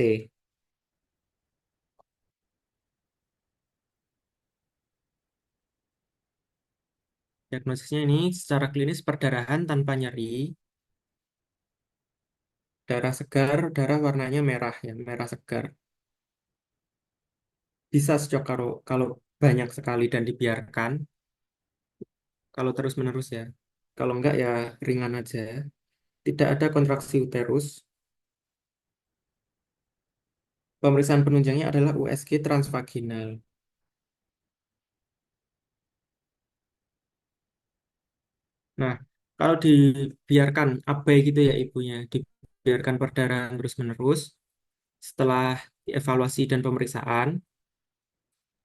Diagnosisnya ini secara klinis perdarahan tanpa nyeri, darah segar, darah warnanya merah ya, merah segar. Bisa shock kalau banyak sekali dan dibiarkan, kalau terus-menerus ya. Kalau enggak ya ringan aja. Tidak ada kontraksi uterus. Pemeriksaan penunjangnya adalah USG transvaginal. Nah, kalau dibiarkan abai gitu ya ibunya, dibiarkan perdarahan terus-menerus, setelah evaluasi dan pemeriksaan,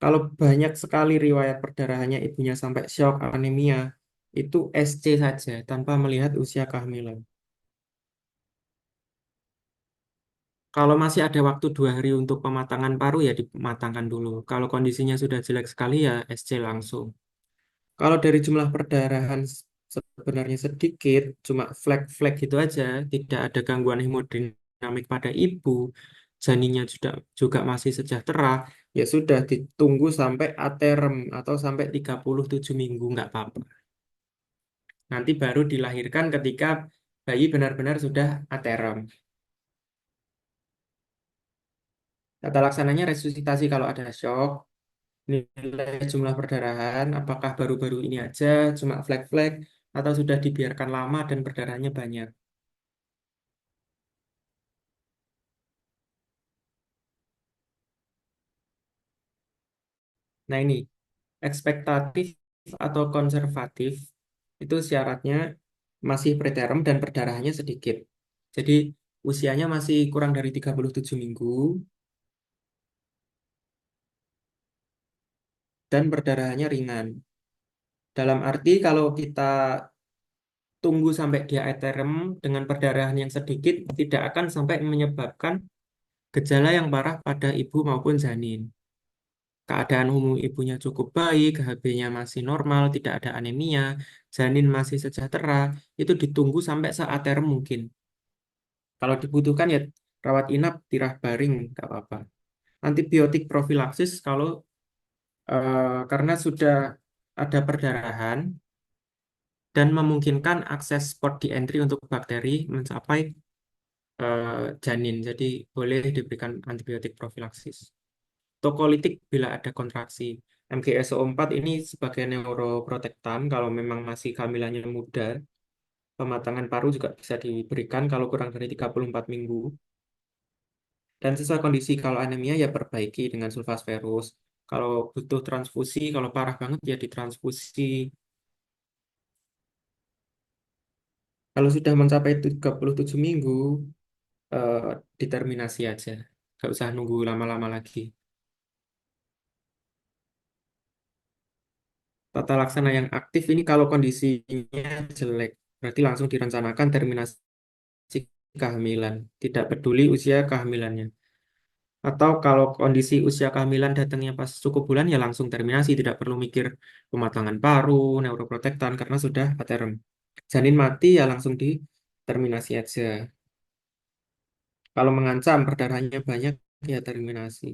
kalau banyak sekali riwayat perdarahannya ibunya sampai shock, anemia, itu SC saja tanpa melihat usia kehamilan. Kalau masih ada waktu 2 hari untuk pematangan paru ya dimatangkan dulu. Kalau kondisinya sudah jelek sekali ya SC langsung. Kalau dari jumlah perdarahan sebenarnya sedikit, cuma flek-flek gitu aja, tidak ada gangguan hemodinamik pada ibu, janinnya juga masih sejahtera, ya sudah ditunggu sampai aterem atau sampai 37 minggu nggak apa-apa. Nanti baru dilahirkan ketika bayi benar-benar sudah aterem. Tata laksananya resusitasi kalau ada shock, nilai jumlah perdarahan, apakah baru-baru ini aja, cuma flek-flek, atau sudah dibiarkan lama dan perdarahannya banyak. Nah ini, ekspektatif atau konservatif, itu syaratnya masih preterm dan perdarahannya sedikit. Jadi usianya masih kurang dari 37 minggu, dan perdarahannya ringan. Dalam arti kalau kita tunggu sampai dia eterem dengan perdarahan yang sedikit, tidak akan sampai menyebabkan gejala yang parah pada ibu maupun janin. Keadaan umum ibunya cukup baik, HB-nya masih normal, tidak ada anemia, janin masih sejahtera, itu ditunggu sampai seaterem mungkin. Kalau dibutuhkan ya rawat inap, tirah baring, nggak apa-apa. Antibiotik profilaksis kalau karena sudah ada perdarahan dan memungkinkan akses port di entry untuk bakteri mencapai eh, janin, jadi boleh diberikan antibiotik profilaksis. Tokolitik bila ada kontraksi. MgSO4 ini sebagai neuroprotektan kalau memang masih kehamilannya muda. Pematangan paru juga bisa diberikan kalau kurang dari 34 minggu. Dan sesuai kondisi kalau anemia ya perbaiki dengan sulfasferus. Kalau butuh transfusi, kalau parah banget ya ditransfusi. Kalau sudah mencapai 37 minggu, eh, determinasi aja. Nggak usah nunggu lama-lama lagi. Tata laksana yang aktif ini kalau kondisinya jelek, berarti langsung direncanakan terminasi kehamilan, tidak peduli usia kehamilannya. Atau kalau kondisi usia kehamilan datangnya pas cukup bulan, ya langsung terminasi, tidak perlu mikir pematangan paru, neuroprotektan, karena sudah paterm. Janin mati ya langsung di terminasi aja. Kalau mengancam perdarahannya banyak, ya terminasi.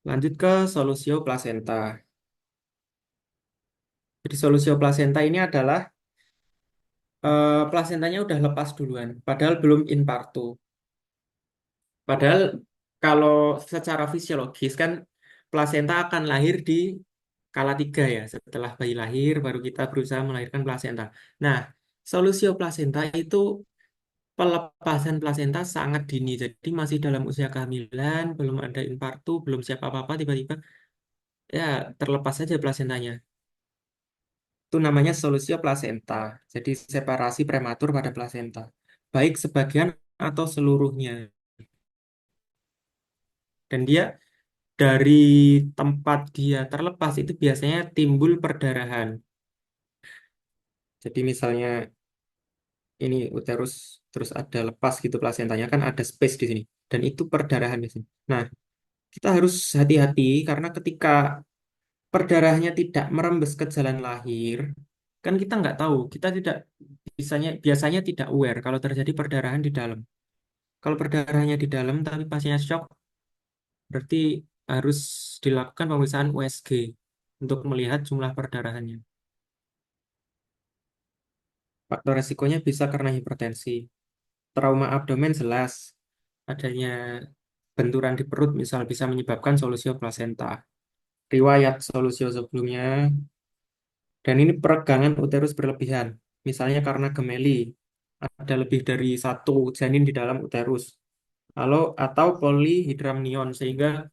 Lanjut ke solusio plasenta. Jadi solusio plasenta ini adalah plasentanya udah lepas duluan, padahal belum in partu. Padahal kalau secara fisiologis kan plasenta akan lahir di kala 3 ya. Setelah bayi lahir, baru kita berusaha melahirkan plasenta. Nah, solusio plasenta itu pelepasan plasenta sangat dini. Jadi masih dalam usia kehamilan, belum ada infartu, belum siap apa-apa, tiba-tiba ya terlepas saja plasentanya. Itu namanya solusio plasenta. Jadi separasi prematur pada plasenta. Baik sebagian atau seluruhnya. Dan dia dari tempat dia terlepas itu biasanya timbul perdarahan. Jadi misalnya ini uterus terus ada lepas gitu plasentanya kan ada space di sini dan itu perdarahan di sini. Nah, kita harus hati-hati karena ketika perdarahannya tidak merembes ke jalan lahir, kan kita nggak tahu, kita tidak biasanya tidak aware kalau terjadi perdarahan di dalam. Kalau perdarahannya di dalam tapi pasiennya shock, berarti harus dilakukan pemeriksaan USG untuk melihat jumlah perdarahannya. Faktor resikonya bisa karena hipertensi, trauma abdomen jelas, adanya benturan di perut misal bisa menyebabkan solusio plasenta. Riwayat solusio sebelumnya, dan ini peregangan uterus berlebihan, misalnya karena gemeli, ada lebih dari satu janin di dalam uterus. Lalu atau polihidramnion sehingga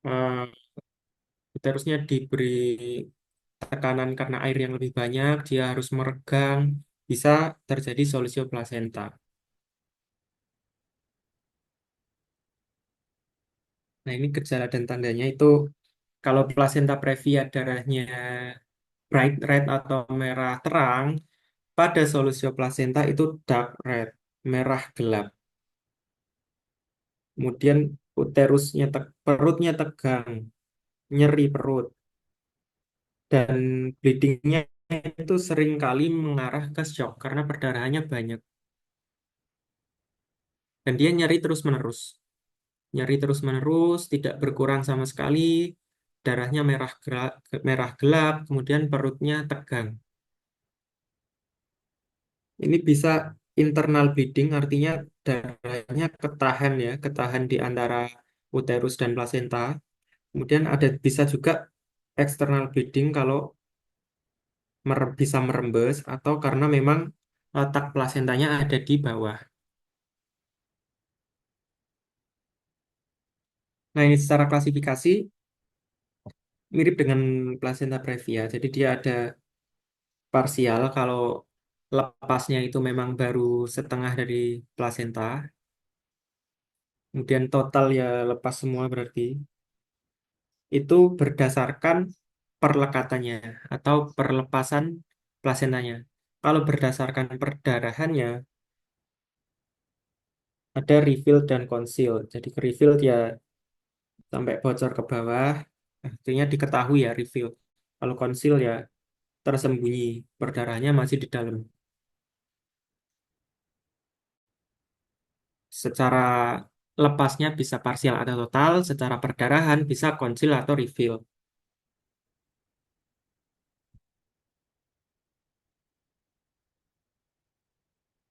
eh, uterusnya diberi tekanan karena air yang lebih banyak, dia harus meregang, bisa terjadi solusio plasenta. Nah, ini gejala dan tandanya itu kalau plasenta previa darahnya bright red atau merah terang, pada solusio plasenta itu dark red, merah gelap. Kemudian perutnya tegang, nyeri perut, dan bleedingnya itu sering kali mengarah ke shock karena perdarahannya banyak. Dan dia nyeri terus-menerus, tidak berkurang sama sekali, darahnya merah gelap, kemudian perutnya tegang. Ini bisa internal bleeding, artinya darahnya ketahan ya, ketahan di antara uterus dan plasenta. Kemudian bisa juga external bleeding kalau bisa merembes atau karena memang letak plasentanya ada di bawah. Nah, ini secara klasifikasi mirip dengan plasenta previa. Jadi dia ada parsial kalau lepasnya itu memang baru setengah dari plasenta. Kemudian total ya lepas semua berarti. Itu berdasarkan perlekatannya atau perlepasan plasentanya. Kalau berdasarkan perdarahannya, ada refill dan conceal. Jadi refill ya sampai bocor ke bawah, artinya diketahui ya refill. Kalau conceal ya tersembunyi, perdarahannya masih di dalam. Secara lepasnya bisa parsial atau total, secara perdarahan bisa conceal atau refill.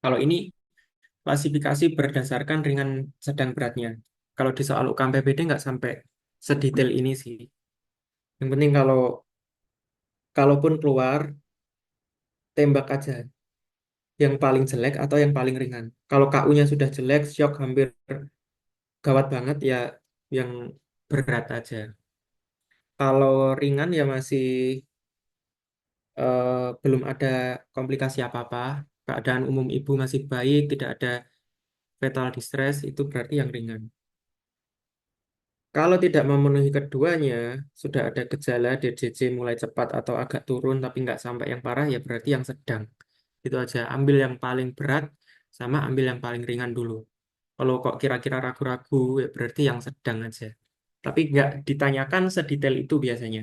Kalau ini klasifikasi berdasarkan ringan sedang beratnya. Kalau di soal UKM PBD nggak sampai sedetail ini sih. Yang penting kalaupun keluar, tembak aja yang paling jelek atau yang paling ringan. Kalau KU-nya sudah jelek, shock hampir gawat banget ya yang berat aja. Kalau ringan ya masih belum ada komplikasi apa-apa. Keadaan umum ibu masih baik, tidak ada fetal distress, itu berarti yang ringan. Kalau tidak memenuhi keduanya, sudah ada gejala DJJ mulai cepat atau agak turun tapi nggak sampai yang parah, ya berarti yang sedang. Itu aja, ambil yang paling berat sama ambil yang paling ringan dulu. Kalau kok kira-kira ragu-ragu, ya berarti yang sedang aja. Tapi nggak ditanyakan sedetail itu biasanya.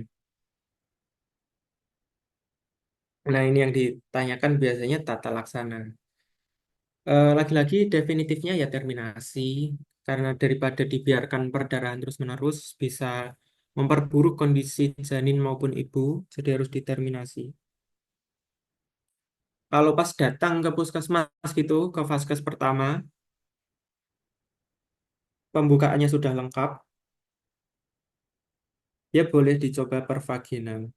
Nah, ini yang ditanyakan biasanya tata laksana. Lagi-lagi definitifnya ya terminasi. Karena daripada dibiarkan perdarahan terus-menerus, bisa memperburuk kondisi janin maupun ibu, jadi harus diterminasi. Kalau pas datang ke puskesmas gitu, ke vaskes pertama, pembukaannya sudah lengkap, dia boleh dicoba per vaginam.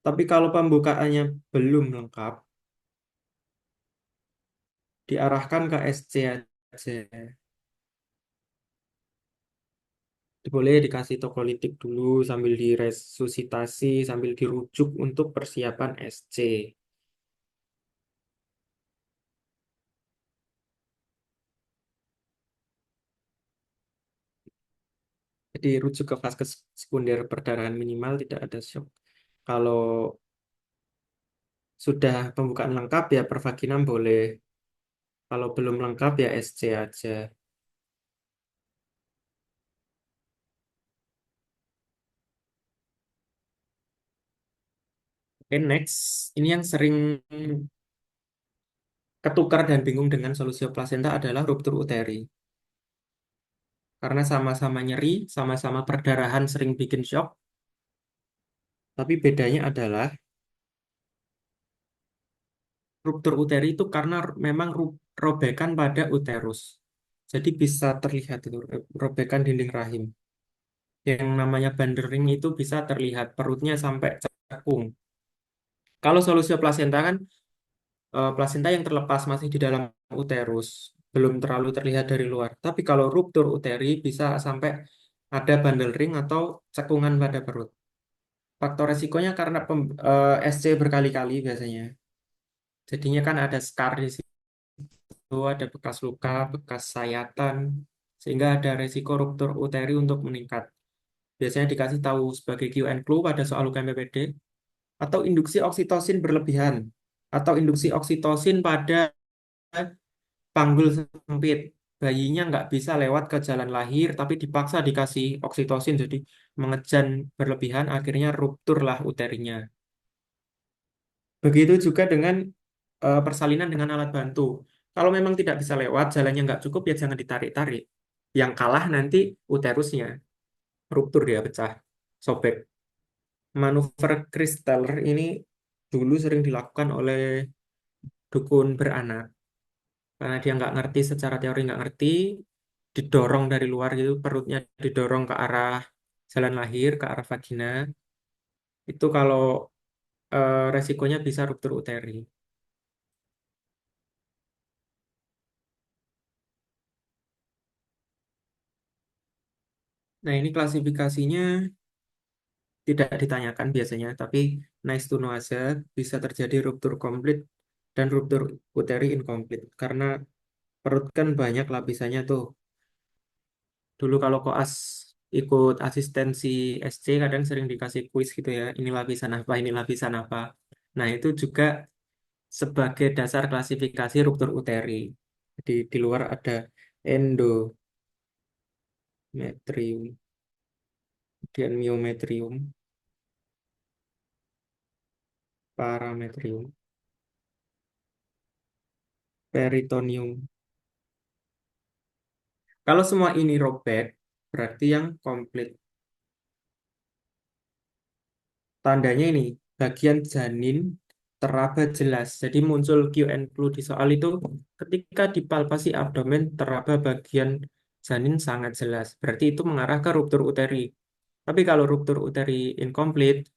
Tapi kalau pembukaannya belum lengkap, diarahkan ke SC aja. Boleh dikasih tokolitik dulu sambil diresusitasi, sambil dirujuk untuk persiapan SC. Jadi rujuk ke vaskes sekunder perdarahan minimal tidak ada shock. Kalau sudah pembukaan lengkap ya per vaginam boleh. Kalau belum lengkap ya SC aja. Oke, next. Ini yang sering ketukar dan bingung dengan solusio plasenta adalah ruptur uteri. Karena sama-sama nyeri, sama-sama perdarahan sering bikin shock, tapi bedanya adalah ruptur uteri itu karena memang robekan pada uterus. Jadi bisa terlihat itu robekan dinding rahim. Yang namanya bundling itu bisa terlihat perutnya sampai cekung. Kalau solusio plasenta kan plasenta yang terlepas masih di dalam uterus, belum terlalu terlihat dari luar. Tapi kalau ruptur uteri bisa sampai ada bundle ring atau cekungan pada perut. Faktor resikonya karena SC berkali-kali biasanya. Jadinya kan ada scar di situ, ada bekas luka, bekas sayatan, sehingga ada resiko ruptur uteri untuk meningkat. Biasanya dikasih tahu sebagai Q&A clue pada soal UKMPPD, atau induksi oksitosin berlebihan, atau induksi oksitosin pada panggul sempit. Bayinya nggak bisa lewat ke jalan lahir, tapi dipaksa dikasih oksitosin, jadi mengejan berlebihan, akhirnya ruptur lah uterinya. Begitu juga dengan persalinan dengan alat bantu. Kalau memang tidak bisa lewat, jalannya nggak cukup, ya jangan ditarik-tarik. Yang kalah nanti uterusnya, ruptur dia pecah, sobek. Manuver Kristeller ini dulu sering dilakukan oleh dukun beranak. Karena dia nggak ngerti secara teori, nggak ngerti, didorong dari luar gitu, perutnya didorong ke arah jalan lahir, ke arah vagina. Itu kalau resikonya bisa ruptur uteri. Nah, ini klasifikasinya tidak ditanyakan biasanya, tapi nice to know aja, bisa terjadi ruptur komplit dan ruptur uteri incomplete. Karena perut kan banyak lapisannya tuh. Dulu kalau koas ikut asistensi SC kadang sering dikasih kuis gitu ya, ini lapisan apa, ini lapisan apa. Nah, itu juga sebagai dasar klasifikasi ruptur uteri. Jadi di luar ada endometrium, kemudian myometrium, parametrium, peritoneum. Kalau semua ini robek, berarti yang komplit. Tandanya ini, bagian janin teraba jelas. Jadi muncul Q&A clue di soal itu, ketika dipalpasi abdomen teraba bagian janin sangat jelas. Berarti itu mengarah ke ruptur uteri. Tapi kalau ruptur uteri incomplete,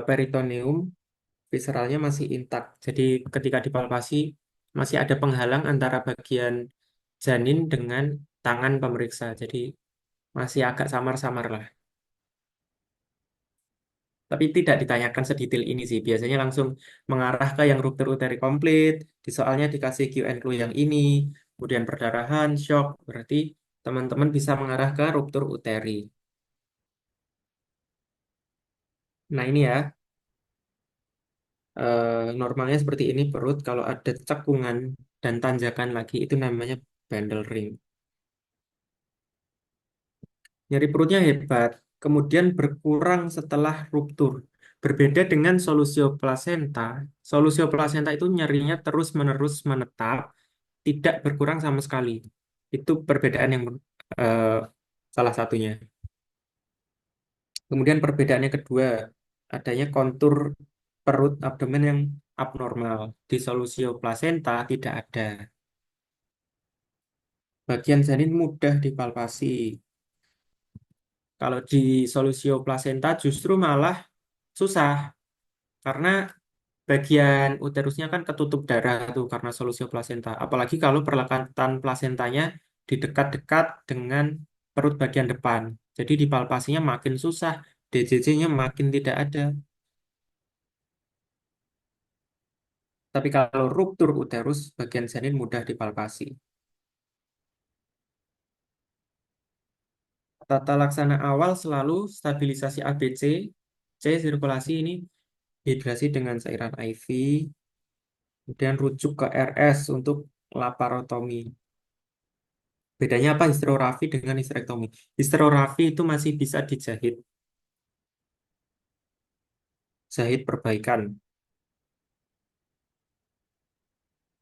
peritoneum visceralnya masih intak. Jadi ketika dipalpasi, masih ada penghalang antara bagian janin dengan tangan pemeriksa. Jadi masih agak samar-samar lah. Tapi tidak ditanyakan sedetail ini sih. Biasanya langsung mengarah ke yang ruptur uteri komplit. Di soalnya dikasih Q&A clue yang ini. Kemudian perdarahan, shock. Berarti teman-teman bisa mengarah ke ruptur uteri. Nah ini ya, normalnya seperti ini perut. Kalau ada cekungan dan tanjakan lagi, itu namanya bundle ring. Nyeri perutnya hebat, kemudian berkurang setelah ruptur. Berbeda dengan solusio plasenta. Solusio plasenta itu nyerinya terus-menerus menetap, tidak berkurang sama sekali. Itu perbedaan yang eh, salah satunya. Kemudian perbedaan yang kedua, adanya kontur perut abdomen yang abnormal. Di solusio plasenta tidak ada. Bagian janin mudah dipalpasi. Kalau di solusio plasenta justru malah susah karena bagian uterusnya kan ketutup darah tuh karena solusio plasenta. Apalagi kalau perlekatan plasentanya di dekat-dekat dengan perut bagian depan. Jadi dipalpasinya makin susah, DJJ-nya makin tidak ada. Tapi kalau ruptur uterus, bagian janin mudah dipalpasi. Tata laksana awal selalu stabilisasi ABC, C sirkulasi ini hidrasi dengan cairan IV, kemudian rujuk ke RS untuk laparotomi. Bedanya apa histerorafi dengan histerektomi? Histerorafi itu masih bisa dijahit, jahit perbaikan.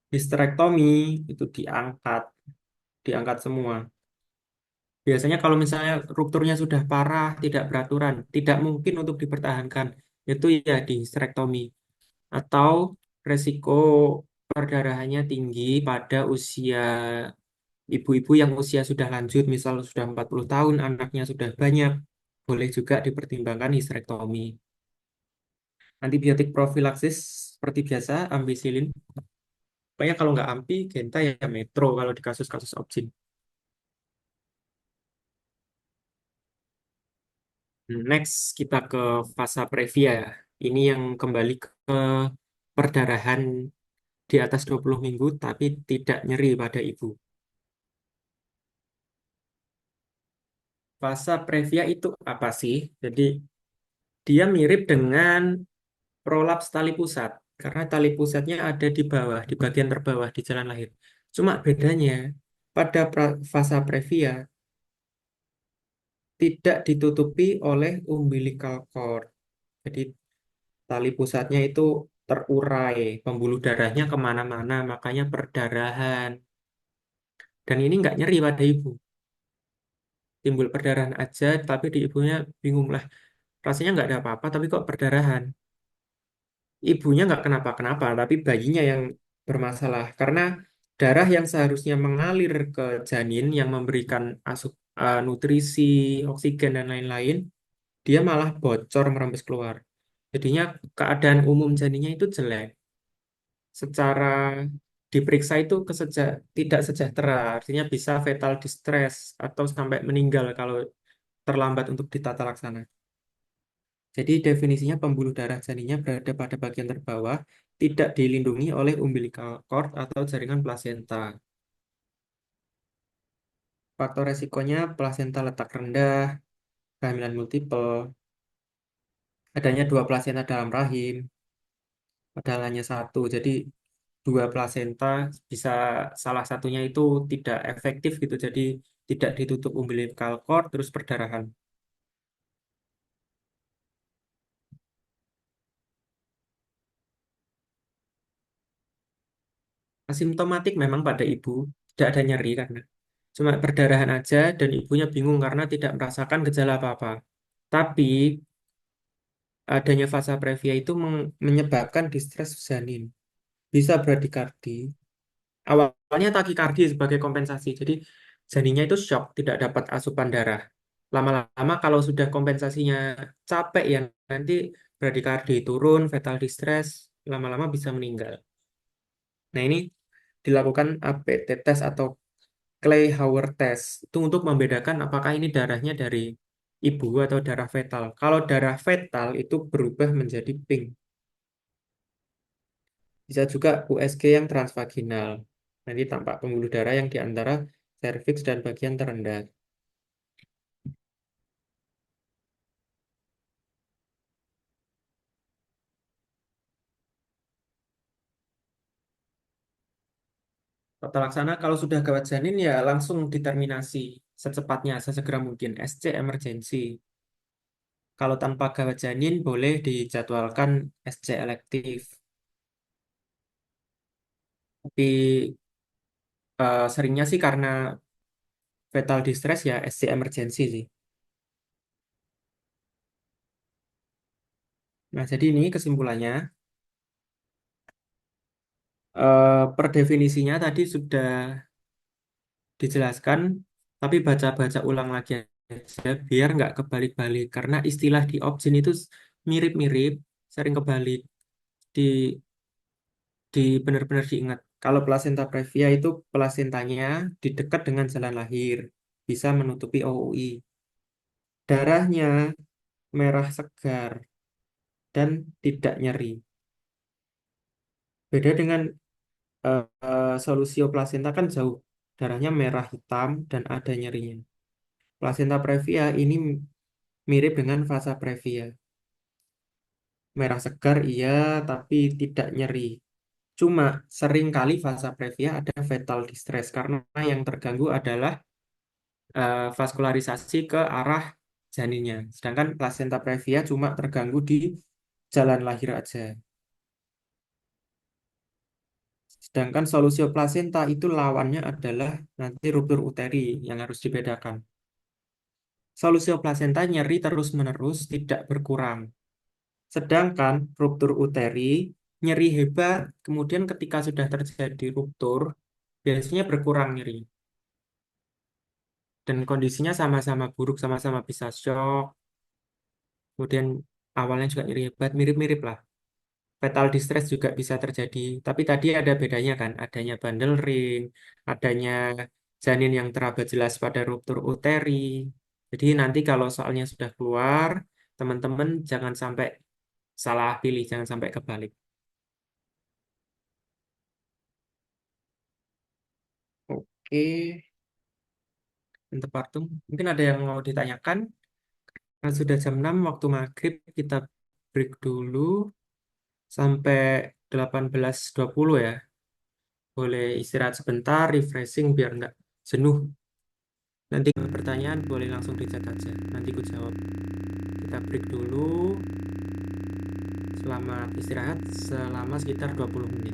Histerektomi itu diangkat semua. Biasanya kalau misalnya rupturnya sudah parah, tidak beraturan, tidak mungkin untuk dipertahankan, itu ya di histerektomi. Atau resiko perdarahannya tinggi pada usia ibu-ibu yang usia sudah lanjut, misal sudah 40 tahun, anaknya sudah banyak, boleh juga dipertimbangkan histerektomi. Antibiotik profilaksis seperti biasa, ampicillin. Pokoknya kalau nggak ampi, genta ya metro kalau di kasus-kasus obstin. Next, kita ke fase previa. Ini yang kembali ke perdarahan di atas 20 minggu, tapi tidak nyeri pada ibu. Fase previa itu apa sih? Jadi, dia mirip dengan prolaps tali pusat, karena tali pusatnya ada di bawah, di bagian terbawah di jalan lahir. Cuma bedanya, pada fase previa tidak ditutupi oleh umbilical cord. Jadi tali pusatnya itu terurai, pembuluh darahnya kemana-mana, makanya perdarahan. Dan ini nggak nyeri pada ibu. Timbul perdarahan aja, tapi di ibunya bingung lah. Rasanya nggak ada apa-apa, tapi kok perdarahan. Ibunya nggak kenapa-kenapa, tapi bayinya yang bermasalah. Karena darah yang seharusnya mengalir ke janin yang memberikan nutrisi, oksigen, dan lain-lain, dia malah bocor merembes keluar. Jadinya keadaan umum janinnya itu jelek. Secara diperiksa itu tidak sejahtera, artinya bisa fetal distress atau sampai meninggal kalau terlambat untuk ditata laksana. Jadi definisinya pembuluh darah janinnya berada pada bagian terbawah, tidak dilindungi oleh umbilical cord atau jaringan plasenta. Faktor resikonya plasenta letak rendah, kehamilan multiple, adanya dua plasenta dalam rahim, padahal hanya satu. Jadi dua plasenta bisa salah satunya itu tidak efektif gitu. Jadi tidak ditutup umbilical cord terus perdarahan. Asimptomatik memang pada ibu tidak ada nyeri karena cuma perdarahan aja dan ibunya bingung karena tidak merasakan gejala apa-apa. Tapi adanya fase previa itu menyebabkan distres janin. Bisa bradikardi. Awalnya takikardi sebagai kompensasi. Jadi janinnya itu shock, tidak dapat asupan darah. Lama-lama kalau sudah kompensasinya capek ya nanti bradikardi turun, fetal distress, lama-lama bisa meninggal. Nah ini dilakukan APT test atau Clay-Howard test itu untuk membedakan apakah ini darahnya dari ibu atau darah fetal. Kalau darah fetal itu berubah menjadi pink. Bisa juga USG yang transvaginal. Nanti tampak pembuluh darah yang di antara serviks dan bagian terendah. Tata laksana kalau sudah gawat janin ya langsung determinasi secepatnya, sesegera mungkin. SC emergency. Kalau tanpa gawat janin boleh dijadwalkan SC elektif. Tapi seringnya sih karena fetal distress ya SC emergency sih. Nah, jadi ini kesimpulannya. Per definisinya tadi sudah dijelaskan, tapi baca-baca ulang lagi aja biar nggak kebalik-balik. Karena istilah di Obgyn itu mirip-mirip, sering kebalik. Di benar-benar diingat. Kalau plasenta previa itu plasentanya di dekat dengan jalan lahir, bisa menutupi OUI. Darahnya merah segar dan tidak nyeri. Beda dengan solusio plasenta kan jauh. Darahnya merah hitam dan ada nyerinya. Plasenta previa ini mirip dengan fasa previa. Merah segar iya, tapi tidak nyeri. Cuma seringkali fasa previa ada fatal distress karena yang terganggu adalah vaskularisasi ke arah janinnya. Sedangkan plasenta previa cuma terganggu di jalan lahir aja. Sedangkan solusio plasenta itu lawannya adalah nanti ruptur uteri yang harus dibedakan. Solusio plasenta nyeri terus-menerus tidak berkurang. Sedangkan ruptur uteri nyeri hebat, kemudian ketika sudah terjadi ruptur, biasanya berkurang nyeri. Dan kondisinya sama-sama buruk, sama-sama bisa shock, kemudian awalnya juga nyeri hebat, mirip-mirip lah. Fatal distress juga bisa terjadi, tapi tadi ada bedanya kan, adanya bundle ring, adanya janin yang teraba jelas pada ruptur uteri. Jadi nanti kalau soalnya sudah keluar, teman-teman jangan sampai salah pilih, jangan sampai kebalik. Oke, untuk partum, mungkin ada yang mau ditanyakan? Nah, sudah jam 6 waktu maghrib, kita break dulu sampai 18.20 ya. Boleh istirahat sebentar, refreshing biar nggak jenuh. Nanti kalau pertanyaan boleh langsung dicat aja. Nanti ku jawab. Kita break dulu. Selamat istirahat selama sekitar 20 menit.